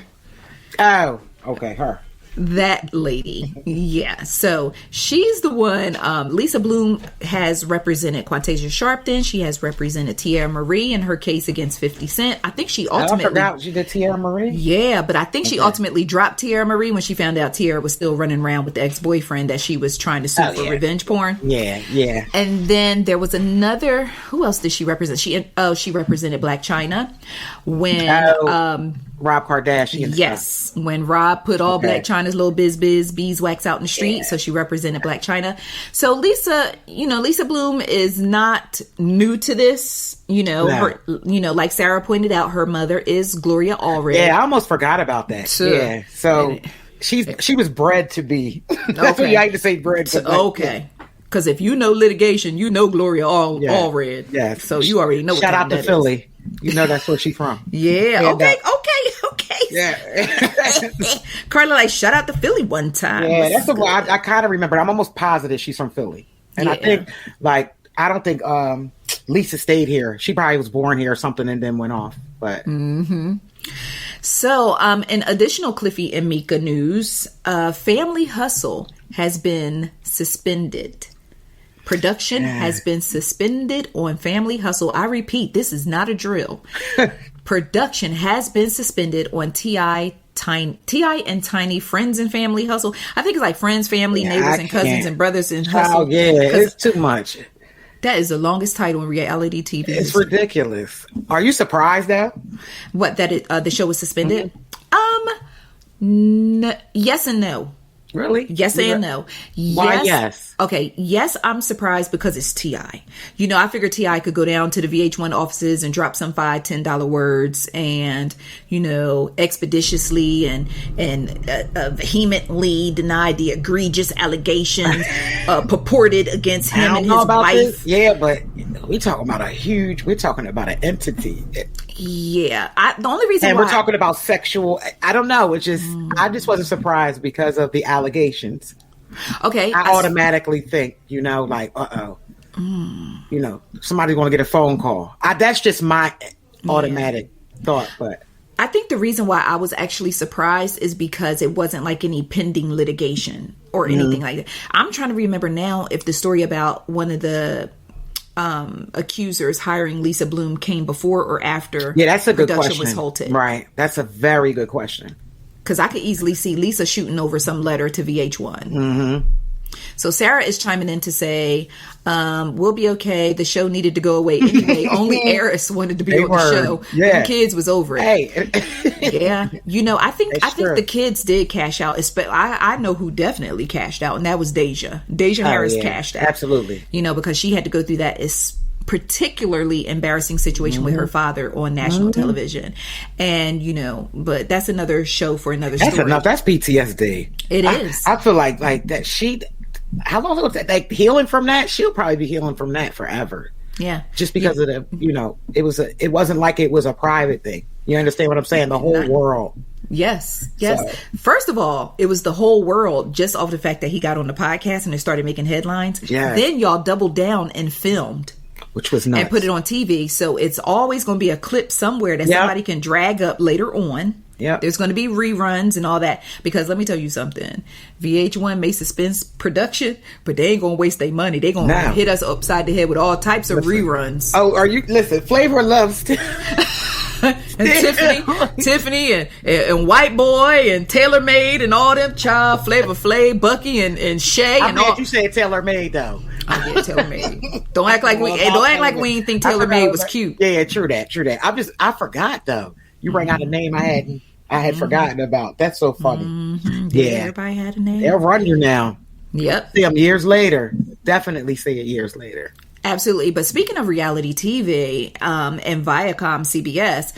Oh, okay, her. That lady. Yeah. So she's the one. Lisa Bloom has represented Quantasia Sharpton. She has represented Tierra Marie in her case against 50 Cent. I think she ultimately... I forgot she did Tierra Marie? Yeah, but I think she ultimately dropped Tierra Marie when she found out Tierra was still running around with the ex-boyfriend that she was trying to sue for revenge porn. Yeah, yeah. And then there was another... Who else did she represent? She represented Black China when... Rob Kardashian. Yes. When Rob put all Black China's little beeswax out in the street. So she represented Black China. So Lisa Bloom is not new to this. Her, like Sarah pointed out, her mother is Gloria Allred. Yeah, I almost forgot about that. So, So she was bred to be. That's what you like to say, bred to be. Okay. Because if you know litigation, you know Gloria Allred. Yeah. So you already know. Shout out to Philly. That's where she's from. Yeah. Okay. Yeah. Karla, like, shout out to Philly one time. Yeah, that's the one I kind of remember. I'm almost positive she's from Philly. And I think, I don't think Lisa stayed here. She probably was born here or something and then went off. But So, in additional Cliffy and Mika news, Family Hustle has been suspended. Production has been suspended on Family Hustle. I repeat, this is not a drill. Production has been suspended on T.I. and Tiny Friends and Family Hustle. I think it's like Friends, Family, Neighbors and Cousins and Brothers and Hustle. Oh, yeah, it's too much. That is the longest title in reality TV. It's ridiculous. Are you surprised though? What, that the show was suspended? Yes and no. Really? Yes and no. Why yes? Okay, yes, I'm surprised because it's T.I. I figured T.I. could go down to the VH1 offices and drop some $5-10 words and, expeditiously and vehemently deny the egregious allegations purported against him and his wife. This. Yeah, but we're talking about an entity. Yeah. The only reason and we're talking about sexual, I don't know, it's just, I just wasn't surprised because of the allegations. Okay. I automatically think, somebody's going to get a phone call. That's just my automatic thought, but. I think the reason why I was actually surprised is because it wasn't like any pending litigation or anything like that. I'm trying to remember now if the story about one of the accusers hiring Lisa Bloom came before or after. Yeah, that's a good production question. Was halted. Right. That's a very good question. Because I could easily see Lisa shooting over some letter to VH1. So Sarah is chiming in to say, we'll be okay. The show needed to go away anyway. Only Eris wanted to be on the show. Yeah. The kids was over it. Hey. Yeah. I think the kids did cash out. I know who definitely cashed out, and that was Deja. Deja Harris cashed out. Absolutely. Because she had to go through that particularly embarrassing situation with her father on national television. And, but that's another show for another story. That's enough. That's PTSD. It is. I feel like that how long was that? Like, healing from that? She'll probably be healing from that forever. Yeah. Just because of the, it wasn't like it was a private thing. You understand what I'm saying? The whole world. Yes. So. First of all, it was the whole world just off the fact that he got on the podcast and it started making headlines. Yeah. Then y'all doubled down and filmed. Which was nuts. And put it on TV. So it's always going to be a clip somewhere that somebody can drag up later on. Yeah. There's going to be reruns and all that. Because let me tell you something. VH1 may suspend production, but they ain't going to waste their money. They're going to hit us upside the head with all types of reruns. Oh, Flavor loves... and Tiffany and White Boy and Taylor Made and all them child Flavor Flav, Bucky and Shay. I'm glad you said Taylor Made though. I get Taylor Made. Don't act like we ain't think Taylor Made was cute. Yeah, true that. I forgot though. You bring out a name I had forgotten about. That's so funny. Mm-hmm. Yeah, everybody had a name. They'll run you now. Yep. See them years later. Definitely see it years later. Absolutely. But speaking of reality TV and ViacomCBS,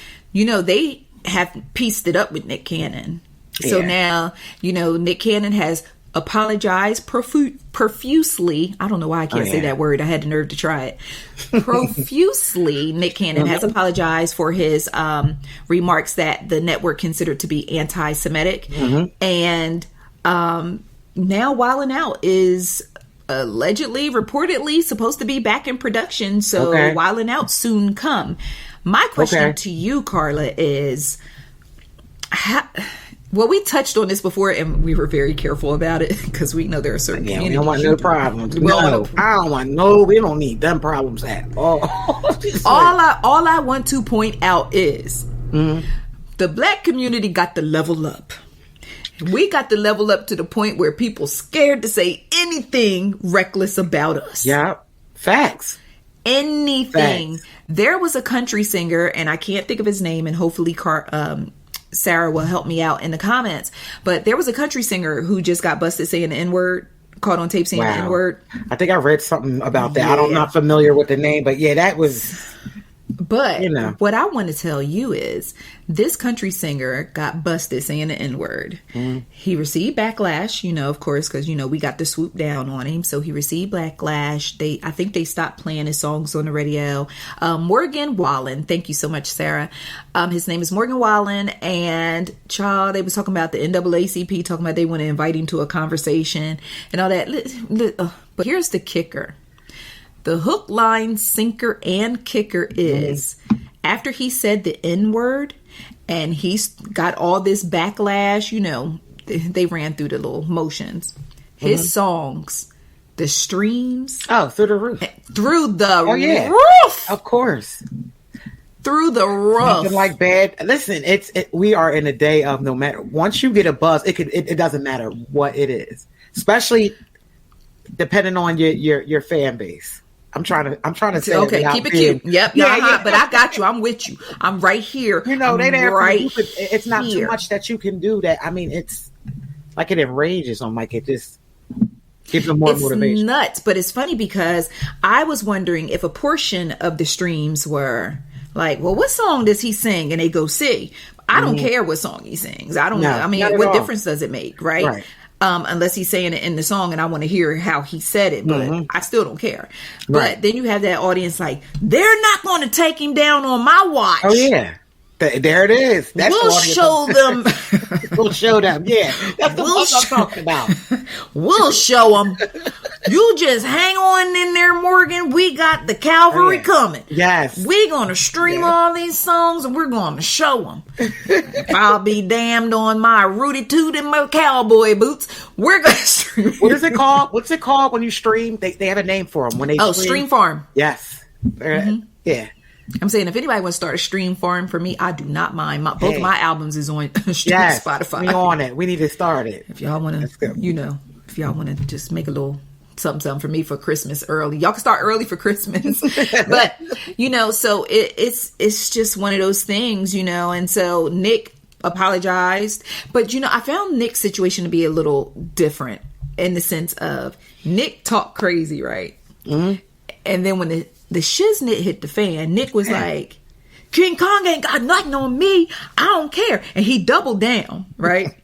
they have pieced it up with Nick Cannon. So now, Nick Cannon has apologized profusely. I don't know why I can't say that word. I had the nerve to try it. Profusely, Nick Cannon has apologized for his remarks that the network considered to be anti-Semitic. And now Wild 'N Out is... reportedly supposed to be back in production, so Wild 'N Out soon come. My question to you, Karla, is we touched on this before and we were very careful about it because we know there are certain we don't want no problems. We don't need them problems at all. all I want to point out is the black community got to level up. We got to level up to the point where people scared to say anything reckless about us. Yeah, facts. Anything. Facts. There was a country singer, and I can't think of his name, and hopefully Sarah will help me out in the comments. But there was a country singer who just got busted saying the N-word, caught on tape saying the N-word. I think I read something about that. I'm not familiar with the name, but that was... But what I want to tell you is this country singer got busted saying the N-word. He received backlash, of course, because, we got to swoop down on him. So he received backlash. I think they stopped playing his songs on the radio. Morgan Wallen. Thank you so much, Sarah. His name is Morgan Wallen. And they was talking about the NAACP, talking about they want to invite him to a conversation and all that. But here's the kicker. The hook, line, sinker, and kicker is after he said the N-word and he's got all this backlash, they ran through the little motions. His songs, the streams. Oh, through the roof. Through the roof. Of course. Through the roof. Nothing like bad. Listen, we are in a day of no matter. Once you get a buzz, it doesn't matter what it is. Especially depending on your fan base. I'm trying to say keep it cute. Yep, but I got you. I'm with you. I'm right here. They it's not too much that you can do. That it's like it enrages them. Like it just gives them more motivation. It's nuts, but it's funny because I was wondering if a portion of the streams were like, well, what song does he sing? And they go, see, I don't care what song he sings. I don't know. I mean, what difference does it make, right? Unless he's saying it in the song and I want to hear how he said it, but I still don't care. But then you have that audience like, they're not going to take him down on my watch. Oh, yeah. There it is. We'll show them. We'll show them. Yeah. That's the one I'm talking about. We'll show them. You just hang on in there, Morgan. We got the cavalry coming. Yes. We're going to stream all these songs and we're going to show them. If I'll be damned on my Rudy Toot and my cowboy boots, we're going to stream. What is it called? What's it called when you stream? They have a name for them. When they Stream Farm. Yes. Yeah. I'm saying if anybody wants to start a stream farm for me, I do not mind. Both of my albums is on Spotify. We on it. We need to start it. If y'all want to, if y'all want to just make a little something for me for Christmas early, y'all can start early for Christmas. But so it's just one of those things, and so Nick apologized, but I found Nick's situation to be a little different in the sense of Nick talked crazy, right? And then when the shiznit hit the fan. Nick was like, King Kong ain't got nothing on me. I don't care. And he doubled down, right?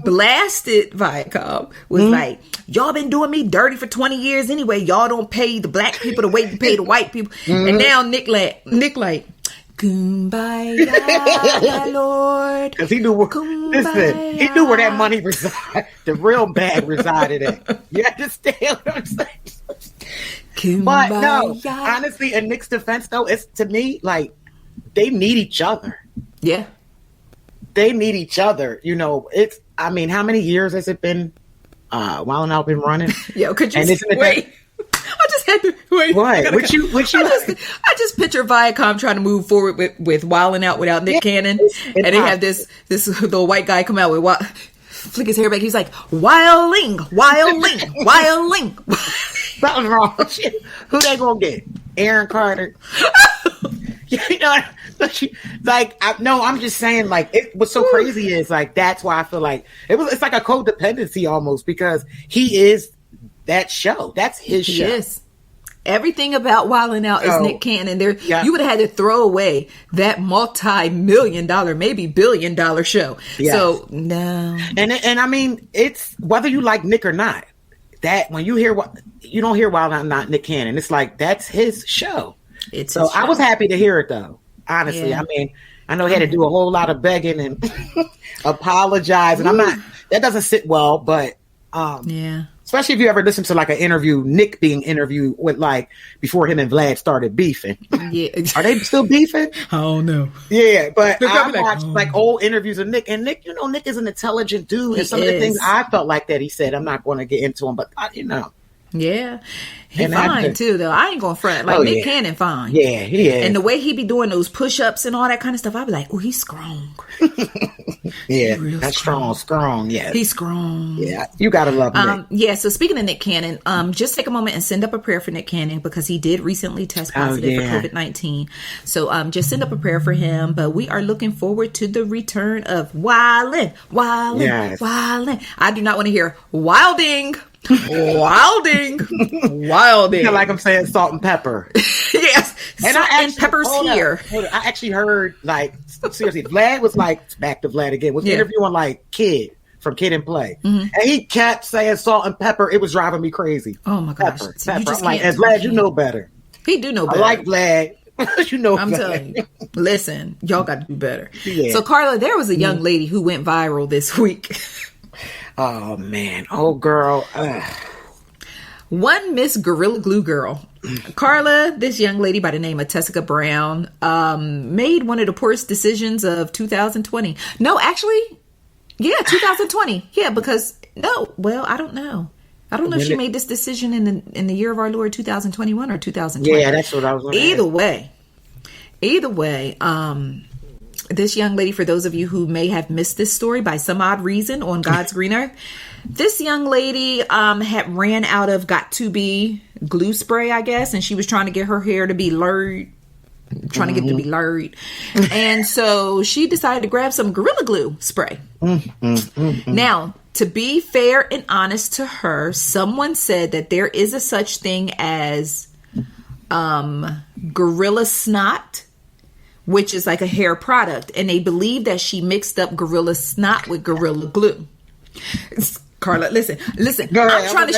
Blasted Viacom. Was like, y'all been doing me dirty for 20 years anyway. Y'all don't pay the black people the way you pay the white people. And now Nick like, Kumbaya, my Lord. Because he knew where that money resided. The real bag resided at. You understand what I'm saying? But no, honestly, in Nick's defense, though, it's to me like they need each other. Yeah, they need each other. You know, it's. I mean, how many years has it been? Wild 'N Out been running? Yo, could you wait? I just had to wait. What? I just picture Viacom trying to move forward with Wild 'N Out without Nick Cannon, and they have this little white guy come out with flick his hair back. He's like, wildling. Something wrong. Who they gonna get? Aaron Carter. You know, I'm just saying, like, what's so crazy is like that's why I feel like it's like a codependency almost because he is that show. That's his show. Yes. Everything about Wild 'N Out is Nick Cannon. You would have had to throw away that multi-million-dollar, maybe billion-dollar show. Yes. So no. And I mean, it's whether you like Nick or not. That when you hear you don't hear Wild 'N Out Nick Cannon. It's like that's his show. I was happy to hear it though. Honestly, I mean, I know he had to do a whole lot of begging and apologize, and that doesn't sit well, but especially if you ever listen to like an interview, Nick being interviewed with like before him and Vlad started beefing. Yeah, are they still beefing? I don't know. Yeah, but I watched like old interviews of Nick, and Nick, Nick is an intelligent dude, and some of the things I felt like that he said, I'm not going to get into them, but Yeah. He fine too though. I ain't gonna front. Like Nick Cannon fine. Yeah, he is. And the way he be doing those push-ups and all that kind of stuff, I be like, oh, he's strong. Yeah, that's strong. Yeah, he's strong. Yeah, you gotta love Nick. Yeah. So speaking of Nick Cannon, just take a moment and send up a prayer for Nick Cannon because he did recently test positive for COVID-19. So just send up a prayer for him. But we are looking forward to the return of Wildin'. I do not want to hear Wilding. Wilding. Like I'm saying, salt and pepper. Yes, and salt and pepper's here. I actually heard, like, seriously, Vlad was like, back to Vlad again, was interviewing like Kid from Kid and Play, and he kept saying salt and pepper. It was driving me crazy. Oh my gosh, pepper. I'm like, as Vlad, you know better. He do know better. I like Vlad. I'm telling you. Listen, y'all got to do better. Yeah. So Karla, there was a young lady who went viral this week. Oh man, girl. One Miss Gorilla Glue Girl. Karla, this young lady by the name of Tessica Brown, made one of the poorest decisions of 2020. No, actually, 2020. Yeah, because I don't know. I don't know if she made this decision in the year of our Lord 2021 or 2020. Yeah, that's what I was wondering. Either way, this young lady, for those of you who may have missed this story by some odd reason on God's green earth, this young lady had ran out of got-to-be glue spray, I guess, and she was trying to get her hair to be lurid. And so she decided to grab some Gorilla Glue spray. Now, to be fair and honest to her, someone said that there is a such thing as Gorilla Snot, which is like a hair product, and they believe that she mixed up Gorilla Snot with Gorilla Glue. Karla, listen. I'm trying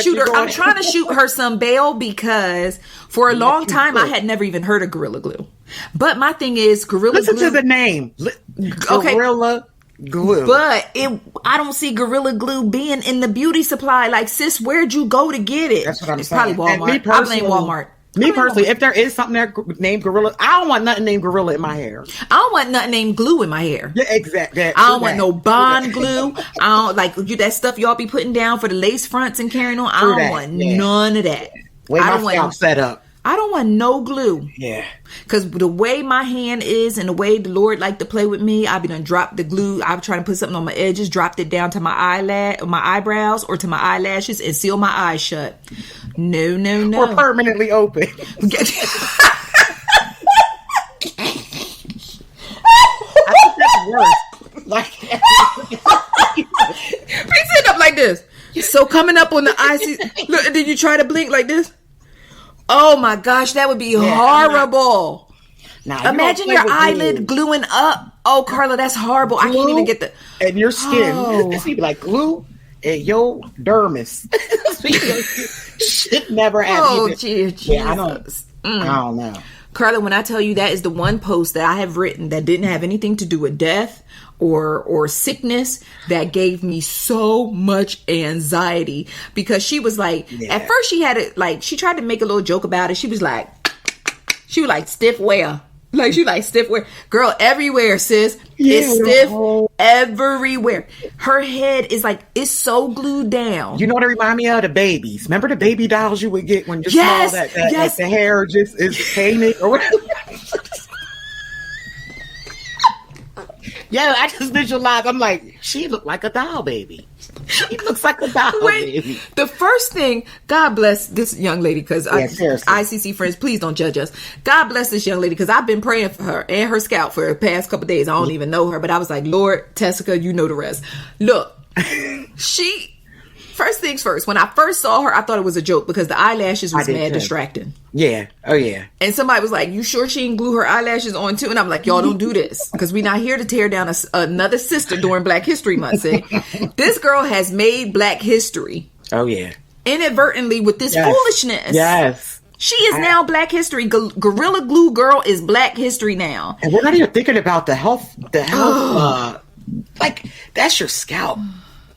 to shoot her some bail because for a long time I had never even heard of Gorilla Glue. But my thing is Gorilla Glue. Listen to the name. Gorilla Glue. But I don't see Gorilla Glue being in the beauty supply. Like, sis, where'd you go to get it? That's what I'm it's saying. Probably Walmart. I blame Walmart. Me personally, if there is something there named Gorilla, I don't want nothing named Gorilla in my hair. I don't want nothing named glue in my hair. Yeah, exactly. I don't want no Bond glue. I don't like that stuff y'all be putting down for the lace fronts and carrying on. I don't want none of that. Way my scalp set up. I don't want no glue. Yeah. Because the way my hand is and the way the Lord like to play with me, I be done drop the glue. I be trying to put something on my edges, dropped it down to my eyebrows or to my eyelashes and seal my eyes shut. No. Or permanently open. I think that's worse. Like, please sit up like this. So coming up on the ICC, look, did you try to blink like this? Oh my gosh, that would be horrible. Imagine your eyelid gluing up. Oh, Karla, that's horrible. Glue, I can't even get the... And your skin. It's be like glue and your dermis. Should never have. Oh, Jesus. Yeah, I don't know. Karla, when I tell you that is the one post that I have written that didn't have anything to do with death or sickness, that gave me so much anxiety, because she was like, at first she had it like, she tried to make a little joke about it. She was like stiff wear. Like, she like stiff wear. Girl, everywhere, sis. It's stiff everywhere. Her head is like, it's so glued down. You know what it remind me of? The babies. Remember the baby dolls you would get when you're small, that the hair just is painted or whatever? Yeah, I just visualize. I'm like, she looked like a doll baby. She looks like a doll baby. The first thing, God bless this young lady, because ICC friends, please don't judge us. God bless this young lady, because I've been praying for her and her scout for the past couple of days. I don't even know her, but I was like, Lord, Tessica, you know the rest. Look, first things first, when I first saw her, I thought it was a joke because the eyelashes was mad distracting. Yeah. Oh, yeah. And somebody was like, you sure she didn't glue her eyelashes on too? And I'm like, y'all don't do this, because we're not here to tear down another sister during Black History Month. See? This girl has made Black history. Oh, yeah. Inadvertently with this foolishness. Yes. She is now Black history. Gorilla Glue Girl is Black history now. And we're not even thinking about the health, like, that's your scalp.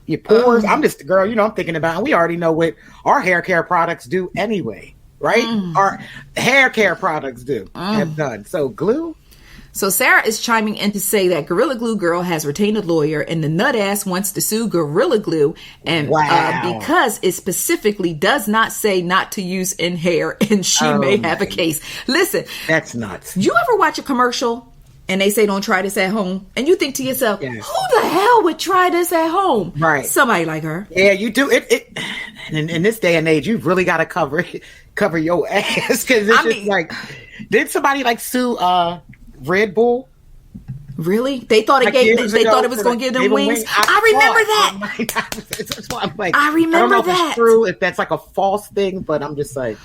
Your pores. I'm just the girl, I'm thinking about, we already know what our hair care products do anyway, right? Our hair care products have done. So glue. So Sarah is chiming in to say that Gorilla Glue Girl has retained a lawyer and the nut ass wants to sue Gorilla Glue, and because it specifically does not say not to use in hair, and she may have a case. Listen, that's nuts. You ever watch a commercial and they say don't try this at home, and you think to yourself, who the hell would try this at home? Right. Somebody like her. Yeah, you do. It in this day and age, you've really got to cover your ass, because it's just like, did somebody like sue Red Bull? Really? They thought it was going to give them wings. I remember that. That's why I'm like, I remember I don't know that. If it's true, if that's like a false thing, but I'm just like,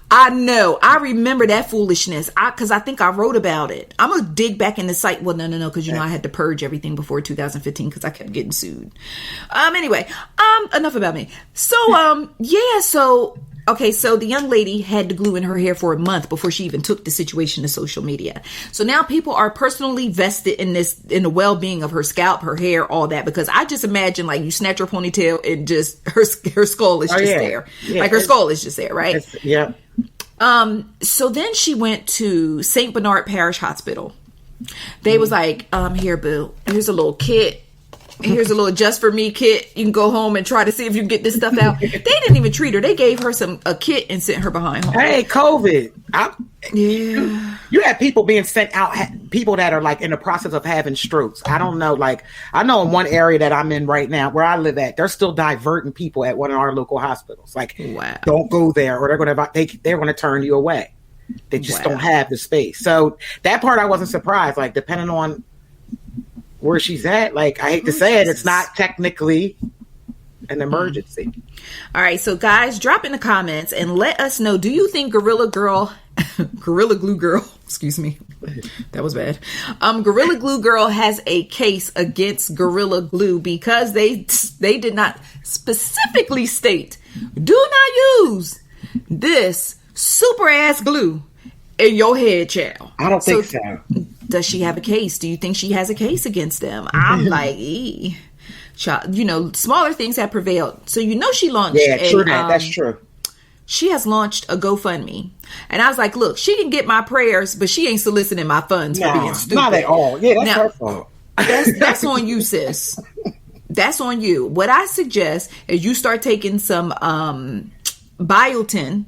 I know. I remember that foolishness. Because I think I wrote about it. I'm gonna dig back in the site. Well, no, because I had to purge everything before 2015 because I kept getting sued. Anyway, enough about me. So, okay, so the young lady had the glue in her hair for a month before she even took the situation to social media. So now people are personally vested in the well-being of her scalp, her hair, all that, because I just imagine like you snatch her ponytail and just her skull is there. Yeah, like her skull is just there, right? Yeah. So then she went to St. Bernard Parish Hospital. They was like, here, boo, here's a little kit. Here's a little just for me kit. You can go home and try to see if you can get this stuff out. They didn't even treat her. They gave her a kit and sent her behind home. Hey, COVID. You have people being sent out, people that are like in the process of having strokes. I don't know. Like, I know in one area that I'm in right now, where I live at, they're still diverting people at one of our local hospitals. Like, don't go there, or they're going to turn you away. They just don't have the space. So that part I wasn't surprised. Like, depending on where she's at, like, I hate to say it, it's not technically an emergency. All right, so guys, drop in the comments and let us know, do you think Gorilla Glue Girl, excuse me, that was bad. Gorilla Glue Girl has a case against Gorilla Glue because they did not specifically state, do not use this super ass glue in your head, child. I don't think so. Does she have a case? Do you think she has a case against them? I'm like, child, smaller things have prevailed. So she launched. Yeah, true that. That's true. She has launched a GoFundMe, and I was like, look, she can get my prayers, but she ain't soliciting my funds for being stupid. Not at all. Yeah, that's her fault. That's on you, sis. That's on you. What I suggest is you start taking some biotin,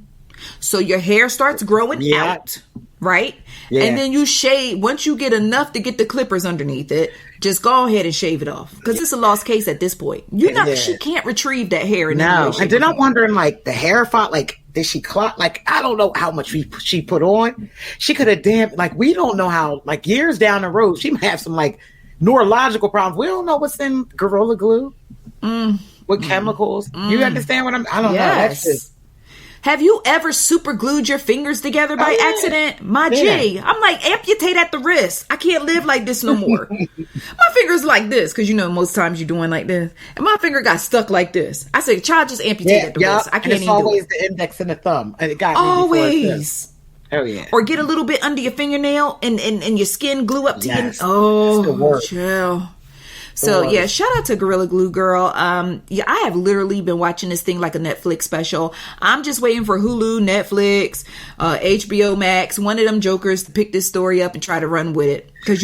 so your hair starts growing out. Right? Yeah. And then you shave. Once you get enough to get the clippers underneath it, just go ahead and shave it off. Because it's a lost case at this point. She can't retrieve that hair. And then I'm wondering, like, the hair fall, like, did she clot? Like, I don't know how much she put on. She could have we don't know how, like, years down the road, she might have some, like, neurological problems. We don't know what's in Gorilla Glue. What chemicals. You understand what I don't know. That's just. Have you ever super glued your fingers together by accident? My G. I'm like, amputate at the wrist. I can't live like this no more. My finger's like this, because most times you're doing like this. And my finger got stuck like this. I said, child, just amputate at the wrist. I can't even do it. It's always the index and the thumb. And it got me always. Oh, yeah. Or get a little bit under your fingernail and your skin glue up to your... Oh, chill. So yeah, shout out to Gorilla Glue Girl. Yeah, I have literally been watching this thing like a Netflix special. I'm just waiting for Hulu, Netflix, HBO Max, one of them jokers to pick this story up and try to run with it. Because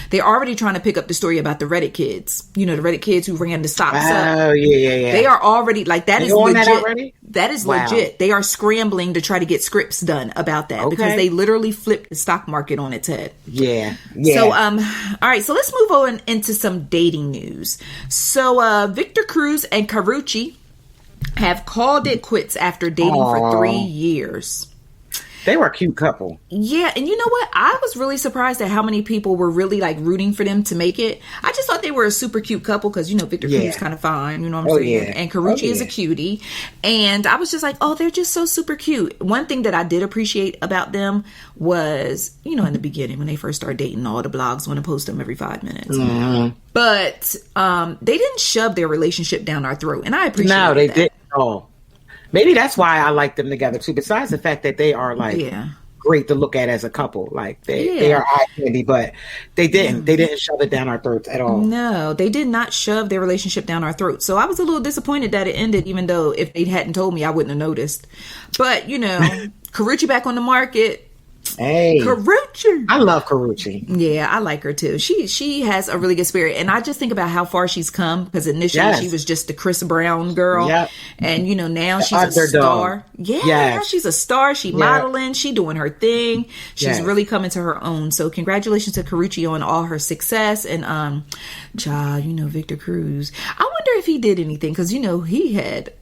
they're already trying to pick up the story about the Reddit kids. The Reddit kids who ran the stocks up. Oh, yeah. They are already, like, that is legit. That is Wow. legit. They are scrambling to try to get scripts done about that because they literally flipped the stock market on its head. Yeah. So, all right. So let's move on into some dating news. So, Victor Cruz and Karrueche have called it quits after dating for 3 years. They were a cute couple. Yeah, and you know what? I was really surprised at how many people were really like rooting for them to make it. I just thought they were a super cute couple because, Victor Cruz is kind of fine, you know what I'm saying? Yeah. And Karrueche is a cutie. And I was just like, oh, they're just so super cute. One thing that I did appreciate about them was, in the beginning when they first started dating, all the blogs want to post them every 5 minutes. Mm-hmm. But they didn't shove their relationship down our throat. And I appreciate that. No, they didn't. Oh. Maybe that's why I like them together too. Besides the fact that they are great to look at as a couple, like they are eye candy, but they didn't. They didn't shove it down our throats at all. No, they did not shove their relationship down our throats. So I was a little disappointed that it ended, even though if they hadn't told me, I wouldn't have noticed. But Karrueche back on the market. Hey, Karrueche. I love Karrueche. Yeah, I like her too. She has a really good spirit, and I just think about how far she's come because initially she was just the Chris Brown girl, and now she's a star. Yeah, now she's a star. She modeling, she doing her thing. She's really coming to her own. So congratulations to Karrueche on all her success, and Victor Cruz. I wonder if he did anything because he had.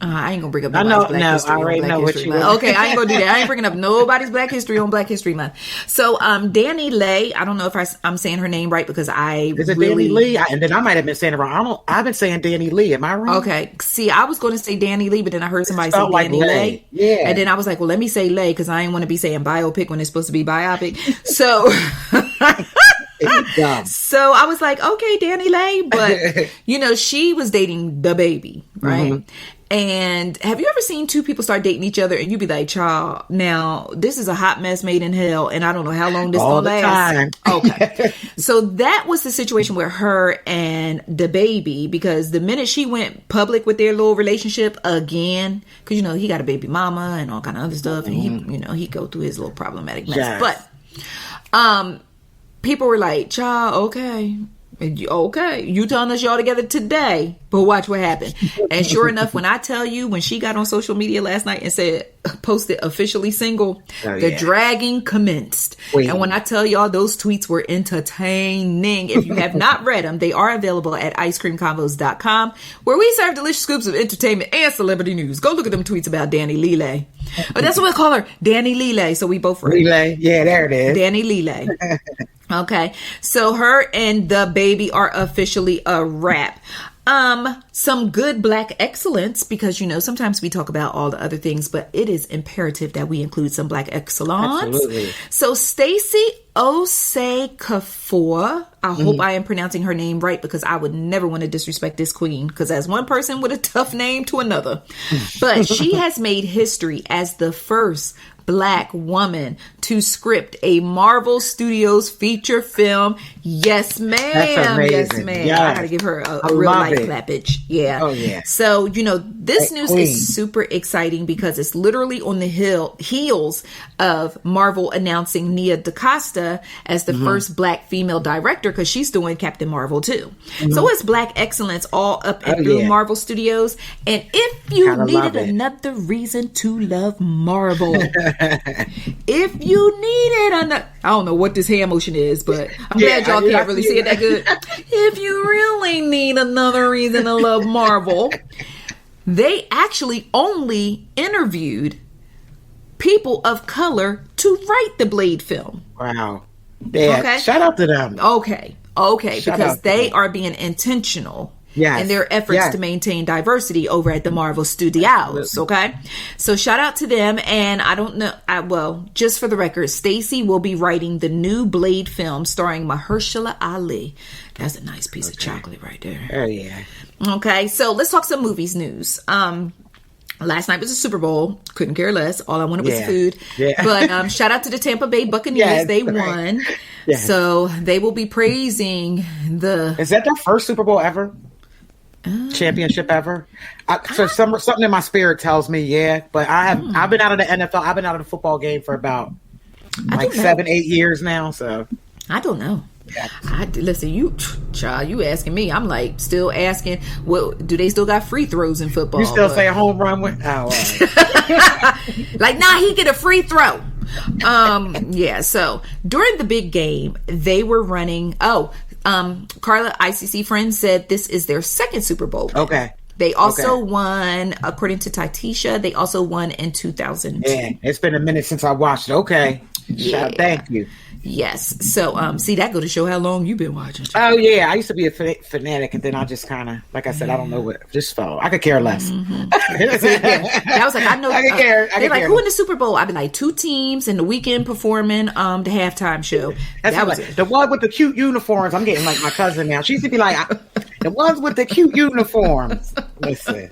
I ain't gonna bring up nobody's Black History on Black History Month. Okay, I ain't gonna do that. I ain't bringing up nobody's Black History on Black History Month. So, Danny Lay, I don't know if I'm saying her name right because Is it Danny Lee? And then I might have been saying it wrong. I've been saying Danny Lee. Am I wrong? Okay. See, I was going to say Danny Lee, but then I heard somebody say Danny Lay. Yeah. And then I was like, well, let me say Lay because I ain't want to be saying biopic when it's supposed to be biopic. So... So I was like, okay, Danny Lay, but she was dating the baby, right? Mm-hmm. And have you ever seen two people start dating each other and you be like, child, now this is a hot mess made in hell and I don't know how long this will last. Okay. So that was the situation with her and the baby, because the minute she went public with their little relationship again, because he got a baby mama and all kind of other stuff, and he go through his little problematic mess. But people were like, child, okay, you telling us y'all together today, but watch what happened. And sure enough, when I tell you, when she got on social media last night and said, posted officially single, the dragging commenced. And when I tell y'all, those tweets were entertaining. If you have not read them, they are available at icecreamconvos.com, where we serve delicious scoops of entertainment and celebrity news. Go look at them tweets about Danny Lele. Oh, that's what we call her, Danny Lele. So we both read. Lele. Yeah, there it is. Danny Lele. Okay, so her and the baby are officially a wrap. Some good Black excellence, because sometimes we talk about all the other things, but it is imperative that we include some Black excellence. Absolutely. So Stacey Osei-Kuffour, I hope I am pronouncing her name right, because I would never want to disrespect this queen, because as one person with a tough name to another, but she has made history as the first Black woman to script a Marvel Studios feature film. Yes, ma'am. That's amazing. Yes, ma'am. Yes. I gotta give her a real life clappage. Yeah. Oh, yeah. So, this news is super exciting because it's literally on the heels of Marvel announcing Nia DaCosta as the first Black female director, because she's doing Captain Marvel too. So it's Black excellence all up and through Marvel Studios. And if you needed another reason to love Marvel, if you needed another, I don't know what this hand motion is, but I'm glad y'all can't really see it that good. If you really need another reason to love Marvel, they actually only interviewed people of color to write the Blade film. Wow. Yeah. Okay. Shout out to them. Okay. Because they are being intentional and their efforts to maintain diversity over at the Marvel Studios. Okay, so shout out to them. And I don't know, well, just for the record, Stacey will be writing the new Blade film starring Mahershala Ali. That's a nice piece of chocolate right there. Oh yeah. Okay, so let's talk some movies news. Last night was the Super Bowl. Couldn't care less. All I wanted was food. Yeah. But shout out to the Tampa Bay Buccaneers. They won. Yes. So they will be praising the... Is that their first Super Bowl ever? Championship ever? So something in my spirit tells me, but I've been out of the NFL. I've been out of the football game for about 7-8 years now. So I don't know. Listen, you asking me. I'm like still asking. Well, do they still got free throws in football? You still say a home run with? Oh, like he get a free throw. So during the big game, they were running. Karla, ICC friend, said this is their second Super Bowl. Okay. They also won, according to Tatisha, they also won in 2002. Yeah, it's been a minute since I watched it. Okay. Thank you. Yes. So, see, that go to show how long you've been watching. Oh, yeah. I used to be a fanatic, and then I just kind of, like I said, I don't know what, just follow. I could care less. Mm-hmm. I was like, I know. I could care. They're like, who in the Super Bowl? I'd be like, 2 teams in the weekend performing the halftime show. That was it. The one with the cute uniforms. I'm getting like my cousin now. She used to be like, the ones with the cute uniforms. Listen.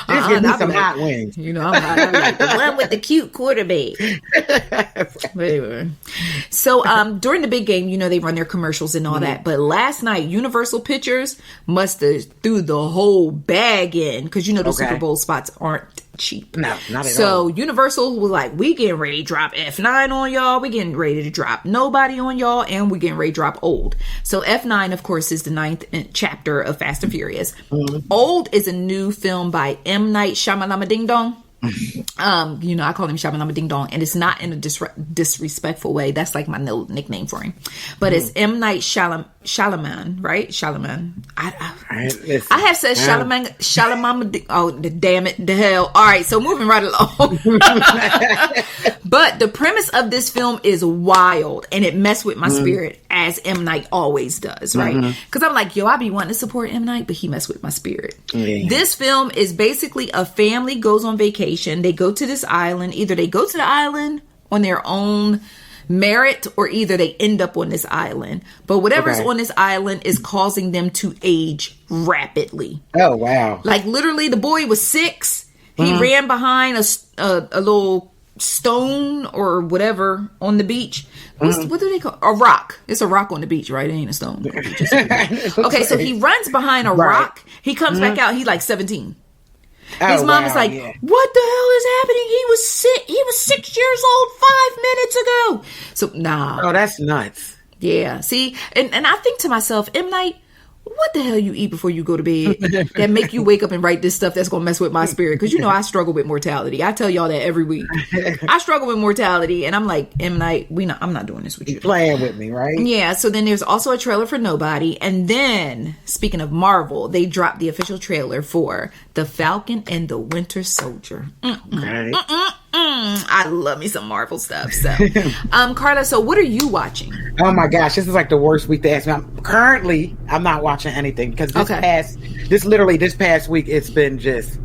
Just give me some hot wings. You know, I'm like the one with the cute quarterback. Anyway. So during the big game, you know, they run their commercials and all that. But last night, Universal Pictures must have threw the whole bag in because, you know, the Super Bowl spots aren't cheap. No, not at all. So Universal was like, we getting ready to drop F9 on y'all. We getting ready to drop Nobody on y'all. And we getting ready to drop Old. So F9, of course, is the 9th chapter of Fast and Furious. Old is a new film by M. Night Shyamalan Ding Dong. You know, I call him Shyamalan Ding Dong, and it's not in a disrespectful way. That's like my little nickname for him. But it's M. Night Shyamalan, right? Shyamalan. I have said Shyamalan. Oh, damn it, the hell! All right, so moving right along. But the premise of this film is wild, and it messed with my spirit, as M. Night always does, right? Because I'm like, I be wanting to support M. Night, but he messed with my spirit. This film is basically a family goes on vacation. They go to this island. Either they go to the island on their own merit, or either they end up on this island. But whatever's on this island is causing them to age rapidly. Oh, wow. Like literally, the boy was 6. He ran behind a little stone or whatever on the beach. What do they call a rock? It's a rock on the beach, right? It ain't a stone. Okay, so he runs behind a rock. He comes back out. He's like 17. His mom is like, what the hell is happening? He was 6 years old 5 minutes ago. So, nah. Oh, that's nuts. Yeah. See, and I think to myself, M. Night, what the hell you eat before you go to bed that make you wake up and write this stuff that's going to mess with my spirit? Because, you know, I struggle with mortality. I tell y'all that every week. I struggle with mortality, and I'm like, M. Night, I'm not doing this with you. You're playing with me, right? Yeah, so then there's also a trailer for Nobody. And then, speaking of Marvel, they dropped the official trailer for The Falcon and the Winter Soldier. I love me some Marvel stuff. So, Karla, so what are you watching? Oh my gosh, this is like the worst week to ask me. Currently, I'm not watching anything because this past week it's been just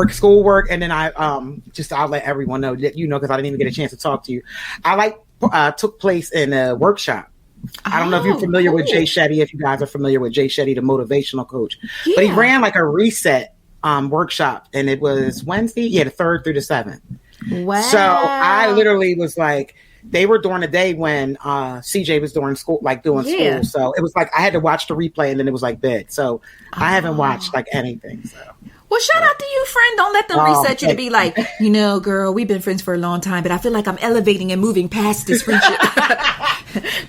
schoolwork, and then I'll let everyone know that, you know, because I didn't even get a chance to talk to you. I took place in a workshop. I don't know if you're familiar with Jay Shetty. If you guys are familiar with Jay Shetty, the motivational coach, but he ran like a reset workshop, and it was Wednesday, the 3rd through the 7th. Wow! So I literally was like, they were during the day when CJ was doing school, school. So it was like I had to watch the replay, and then it was like bed. So I haven't watched like anything. So. Well, shout out to you, friend. Don't let them reset you to be like, you know, girl, we've been friends for a long time, but I feel like I'm elevating and moving past this friendship.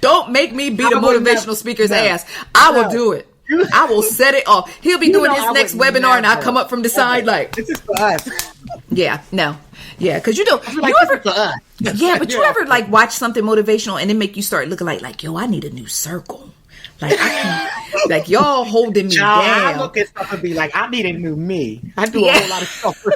Don't make me beat a motivational speaker's ass. I will do it. I will set it off. He'll be doing his next webinar, and I come up from the side like, this is for us. Yeah, no. Yeah, because you know, you ever like watch something motivational and then make you start looking like, yo, I need a new circle. Like, I can't, like, y'all holding me down. I look at stuff and be like, I need a new me. I do a whole lot of stuff.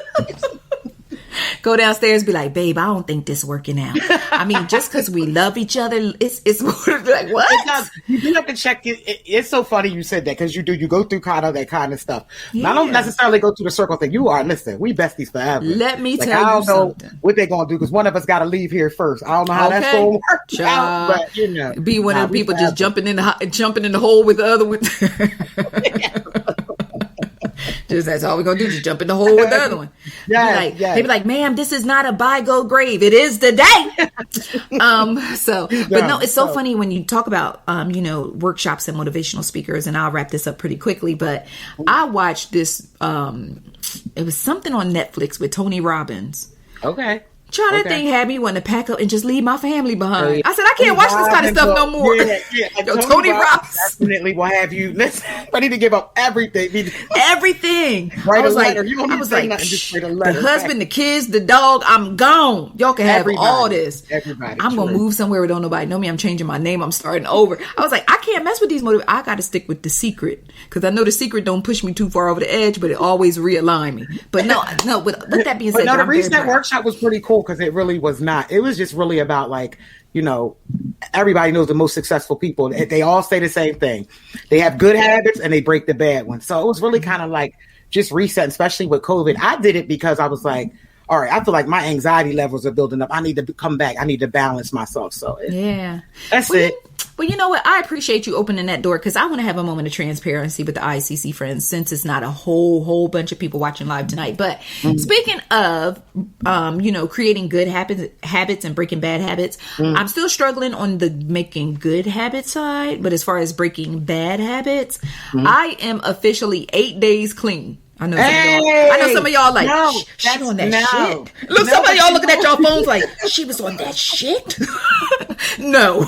go downstairs and be like, babe, I don't think this working out. I mean, just because we love each other, it's more like, what? It does. You do have to check it. It's so funny you said that, because you go through kind of that kind of stuff. Yeah. I don't necessarily go through the circle thing. Listen, we besties forever. Let me tell you I don't know something. what they're going to do, because one of us got to leave here first. I don't know how that's going to work out, but be one of the people just jumping in the hole with the other one. Just that's all we're gonna do. Just jump in the hole with the other one. They be like, "Ma'am, this is not a by-go grave. It is today." But no, it's so funny when you talk about workshops and motivational speakers. And I'll wrap this up pretty quickly. But I watched this. It was something on Netflix with Tony Robbins. Okay. That thing had me want to pack up and just leave my family behind. I said, I can't watch this kind of stuff no more. Tony Robbins definitely will have you ready to give up everything. Everything. I was like, the husband, the kids, the dog, I'm gone. Y'all can have all this. Everybody. I'm going to move somewhere where don't nobody know me. I'm changing my name. I'm starting over. I was like, I can't mess with these motivators. I got to stick with The Secret, because I know The Secret don't push me too far over the edge, but it always realign me. But no, with that being said, the reset workshop was pretty cool, because it really was not. It was just really about everybody knows the most successful people. They all say the same thing. They have good habits and they break the bad ones. So it was really kind of like just reset, especially with COVID. I did it because I was like, all right, I feel like my anxiety levels are building up. I need to come back. I need to balance myself. So that's it. But you know what? I appreciate you opening that door, because I want to have a moment of transparency with the ICC friends, since it's not a whole bunch of people watching live tonight. But speaking of, creating good habits and breaking bad habits, I'm still struggling on the making good habit side. But as far as breaking bad habits, I am officially 8 days clean. I know some of y'all like, she on that shit. Look, some of y'all looking at y'all phones like, she was on that shit. No,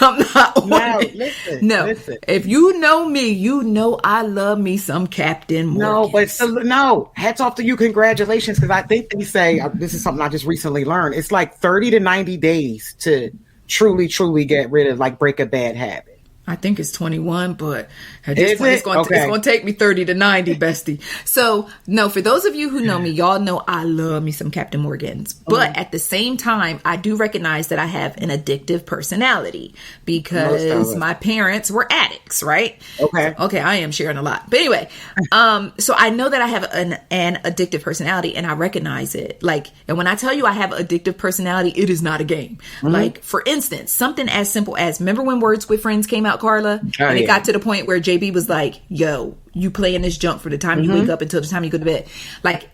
I'm not on it. Listen. If you know me, you know I love me some Captain Morgan. Hats off to you. Congratulations. Because I think they say, this is something I just recently learned, it's like 30 to 90 days to truly get rid of, break a bad habit. I think it's 21, but at this point, it's going to take me 30 to 90, bestie. So, no, for those of you who know me, y'all know I love me some Captain Morgans. But at the same time, I do recognize that I have an addictive personality, because my parents were addicts, right? Okay, I am sharing a lot. But anyway, so I know that I have an addictive personality, and I recognize it. And when I tell you I have addictive personality, it is not a game. For instance, something as simple as, remember when Words with Friends came out, Karla? And it got to the point where JB was like, yo, you playing this junk for the time you wake up until the time you go to bed.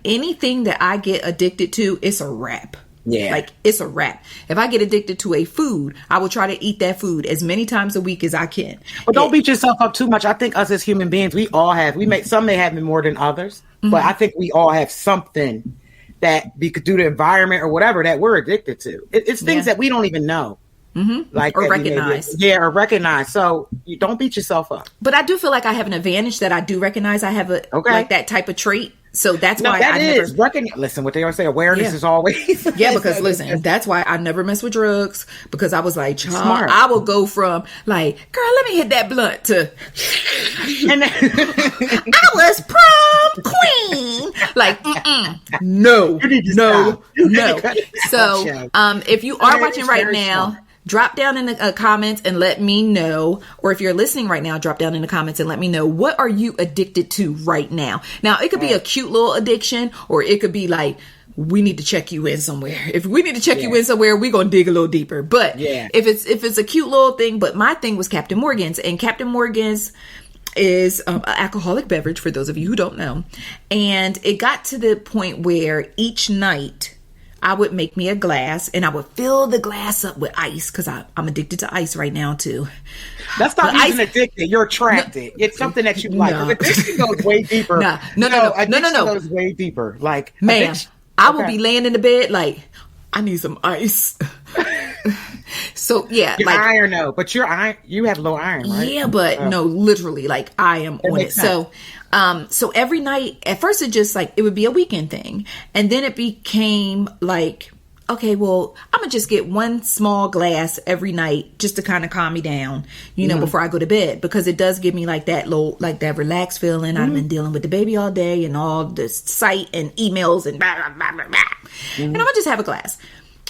Anything that I get addicted to, it's a wrap. Yeah. It's a wrap. If I get addicted to a food, I will try to eat that food as many times a week as I can. But don't beat yourself up too much. I think us as human beings, some may have it more than others, but I think we all have something that we could do, the environment or whatever, that we're addicted to. It's things that we don't even know. Or recognize. Or recognize. So you don't beat yourself up. But I do feel like I have an advantage that I do recognize I have that type of trait. So that's why I never listen. What they always say, awareness is always because listen, that's why I never mess with drugs, because I was like, child, I will go from girl, let me hit that blunt to I was prom queen. No. So if you are watching right now, drop down in the comments and let me know. Or if you're listening right now, drop down in the comments and let me know, what are you addicted to right now? Now, it could be a cute little addiction, or it could be we need to check you in somewhere. If we need to check you in somewhere, we're going to dig a little deeper. But if it's a cute little thing, but my thing was Captain Morgan's, and Captain Morgan's is an alcoholic beverage, for those of you who don't know. And it got to the point where each night I would make me a glass, and I would fill the glass up with ice, because I'm addicted to ice right now too. That's not even addicted. You're attracted. It's something that you like. Addiction goes way deeper. No. Addiction goes way deeper. Ma'am, I will be laying in the bed I need some ice. So iron, no, but your iron, you have low iron, right? Yeah, but no, literally, I am on it. So every night, at first it just it would be a weekend thing, and then it became okay, well, I'm going to just get one small glass every night just to kind of calm me down, you know, before I go to bed, because it does give me like that that relaxed feeling. I've been dealing with the baby all day and all this site and emails and blah, blah, blah, blah, blah. And I'm going to just have a glass.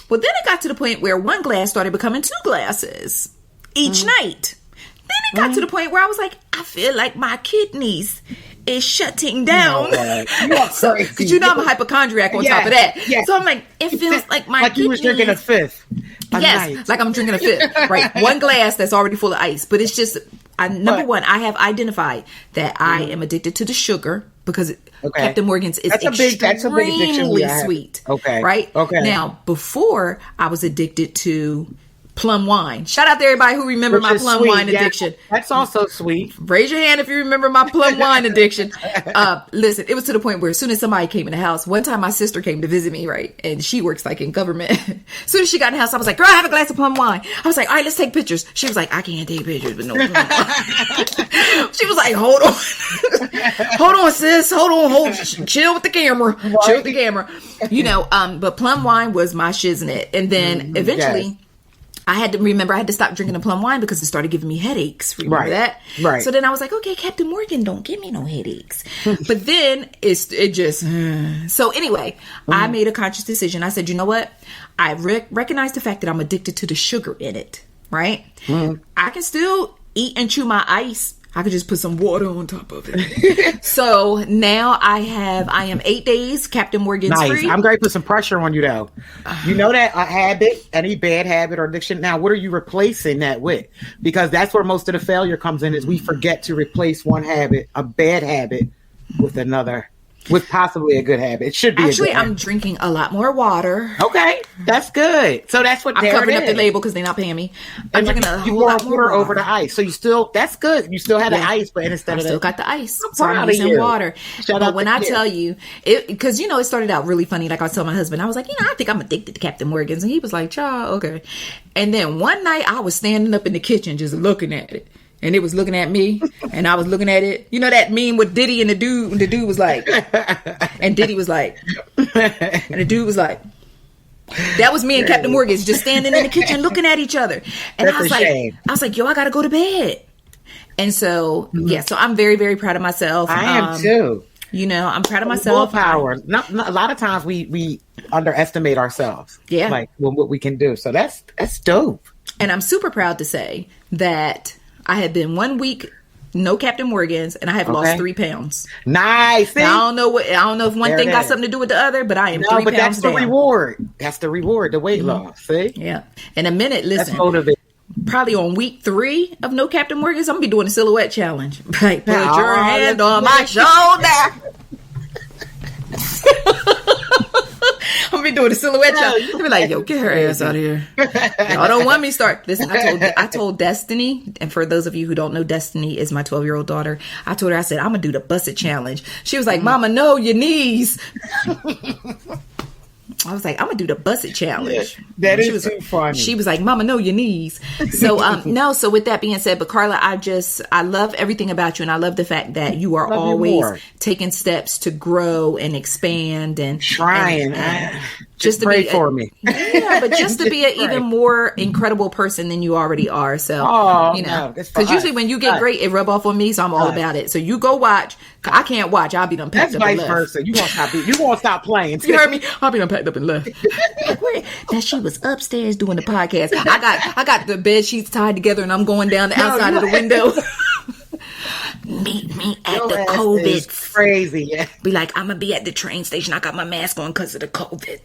Well, then it got to the point where one glass started becoming 2 glasses each night. Then it got to the point where I was like, I feel like my kidneys is shutting down. Because you know I'm a hypochondriac on top of that. Yes. So I'm like, it feels like my like kidneys. you was drinking a fifth. Yes, like I'm drinking a fifth. Right. One glass that's already full of ice. But it's just, number one, I have identified that I am addicted to the sugar because Captain Morgan's is extremely sweet. Okay. Right? Okay. Now, before I was addicted to plum wine. Shout out to everybody who remember my plum wine addiction. That's also sweet. Raise your hand if you remember my plum wine addiction. Listen, it was to the point where as soon as somebody came in the house, one time my sister came to visit me, right? And she works like in government. As soon as she got in the house, I was like, girl, I have a glass of plum wine. I was like, all right, let's take pictures. She was like, I can't take pictures with no plum wine. She was like, hold on. Hold on, sis. Hold on. Chill with the camera. Right. Chill with the camera. You know, but plum wine was my shiznit. And then eventually... I had to stop drinking the plum wine because it started giving me headaches. Remember that? Right. So then I was like, okay, Captain Morgan, don't give me no headaches. But then so anyway, I made a conscious decision. I said, you know what? I recognize the fact that I'm addicted to the sugar in it. Right. I can still eat and chew my ice. I could just put some water on top of it. So now I am 8 days Captain Morgan's free. I'm going to put some pressure on you though. You know that a habit, any bad habit or addiction. Now, what are you replacing that with? Because that's where most of the failure comes in, is we forget to replace one habit, a bad habit, with another. With possibly a good habit. It should be. Actually, I'm drinking a lot more water. Okay, that's good. So that's what I'm covering up the label because they're not paying me. I'm drinking a whole lot more water over the ice. So you still, that's good. You still have the ice, but instead of still got the ice. So I'm using water. But when I tell you, because you know, it started out really funny. Like I was telling my husband, I was like, you know, I think I'm addicted to Captain Morgan's, and he was like, child, okay. And then one night I was standing up in the kitchen just looking at it. And it was looking at me, and I was looking at it. You know that meme with Diddy and the dude was like, and Diddy was like, and the dude was like, that was me and Captain Morgan's just standing in the kitchen looking at each other. And I was like, yo, I gotta go to bed. And so, so I'm very, very proud of myself. I am too. You know, I'm proud of myself. Willpower. A lot of times we underestimate ourselves. Yeah. Like what we can do. So that's dope. And I'm super proud to say that I had been 1 week no Captain Morgan's, and I have lost 3 pounds. Nice. Now, I don't know if one thing got something to do with the other, but I am 3 pounds down. That's the reward. That's the reward. The weight loss. See? Yeah. In a minute, listen. That's motivating. Probably on week 3 of no Captain Morgan's, I'm gonna be doing a silhouette challenge. Like, put your hand on my shoulder. I'm gonna be doing a silhouette challenge. I'll be like, yo, get her ass out of here. Y'all don't want me to start. Listen, I told Destiny, and for those of you who don't know, Destiny is my 12-year-old daughter. I told her, I said, I'm gonna do the busted challenge. She was like, Mama, no, your knees. I was like, I'm gonna do the busted challenge. That is too funny. She was like, Mama, know your knees. So so with that being said, but Karla, I love everything about you, and I love the fact that you are always taking steps to grow and expand and trying. Just to pray for me. Yeah, but just to be an even more incredible person than you already are. So, you know, because usually when you get great, it rub off on me. So I'm all about it. So you go watch. I can't watch. I'll be done packed up and left. That's vice versa. You won't stop playing. You heard me? I'll be done packed up and left. Now she was upstairs doing the podcast. I got the bed sheets tied together, and I'm going down the outside of the window. Meet me at the COVID. Crazy, yeah. Be like, I'm gonna be at the train station. I got my mask on because of the COVID.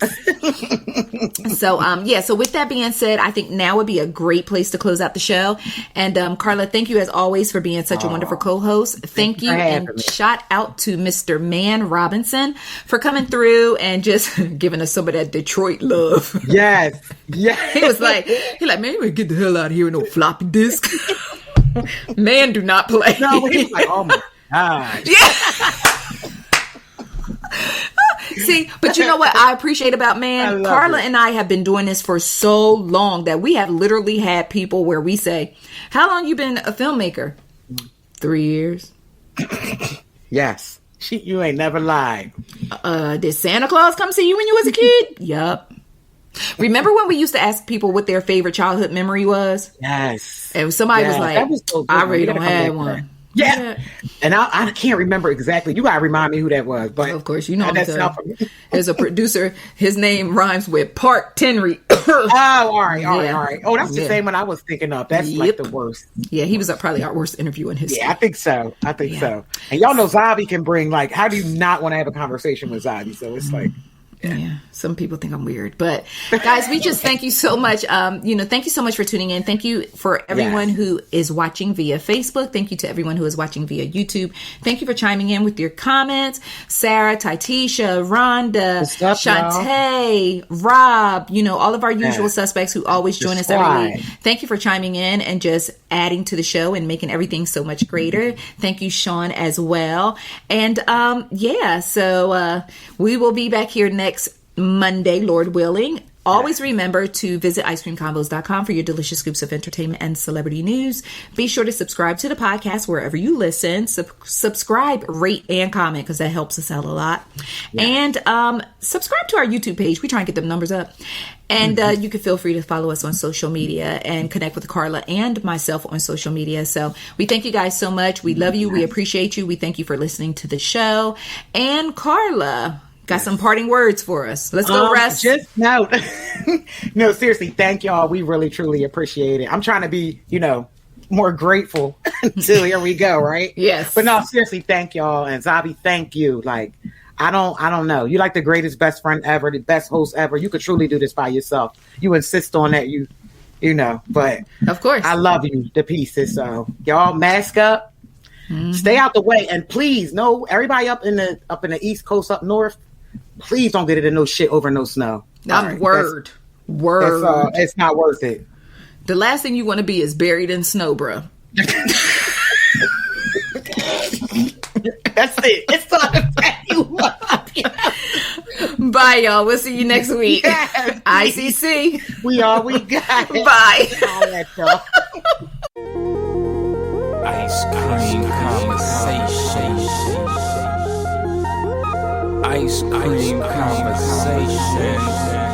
So, so with that being said, I think now would be a great place to close out the show. And Karla, thank you as always for being such a wonderful co-host. Thank you, and shout out to Mr. Mann Robinson for coming through and just giving us some of that Detroit love. Yes, He was like, man, you better get the hell out of here with no floppy disk. Man, do not play. No, he was like, oh my God. Yeah. See, but you know what I appreciate about Mann? Karla and I have been doing this for so long that we have literally had people where we say, how long you been a filmmaker? 3 years. Yes. You ain't never lied. Did Santa Claus come see you when you was a kid? Yup. Remember when we used to ask people what their favorite childhood memory was? Yes. And somebody was like, that was so good. I really don't have one. Yeah. And I can't remember exactly. You gotta remind me who that was. But of course, you know that's there's a producer. His name rhymes with Park Tenry. Oh, all right. Oh, that's the same one I was thinking of. That's like the worst. Yeah, he was probably our worst interview in history. Yeah, I think so. So. And y'all know Zabi can bring, like, how do you not want to have a conversation with Zabi? So it's like, yeah, some people think I'm weird, but guys, we just thank you so much. Thank you so much for tuning in. Thank you for everyone who is watching via Facebook. Thank you to everyone who is watching via YouTube. Thank you for chiming in with your comments. Sarah, Titisha, Rhonda, Shantae, Rob, all of our usual suspects who always join us every week. Thank you for chiming in and just adding to the show and making everything so much greater. Thank you, Sean, as well. And so we will be back here next Monday, Lord willing. Always remember to visit icecreamconvos.com for your delicious scoops of entertainment and celebrity news. Be sure to subscribe to the podcast wherever you listen. Subscribe, rate, and comment because that helps us out a lot. Yeah. And subscribe to our YouTube page. We try and get them numbers up. And you can feel free to follow us on social media and connect with Karla and myself on social media. So we thank you guys so much. We love you. We appreciate you. We thank you for listening to the show. And Karla got some parting words for us. Let's go, Russ. No, seriously, thank y'all. We really, truly appreciate it. I'm trying to be, more grateful until here we go, right? Yes. But no, seriously, thank y'all. And Zabi, thank you. Like, I don't know. You're like the greatest best friend ever, the best host ever. You could truly do this by yourself. You insist on that, but of course, I love you to pieces. So y'all mask up, stay out the way. And please, everybody up in the East Coast, up north, please don't get it in no shit over no snow. Word. It's not worth it. The last thing you want to be is buried in snow, bro. That's it. It's time to you up. Bye, y'all. We'll see you next week. Yes, ICC. We got it. Bye. All that, y'all. Ice cream conversation. Ice cream conversation.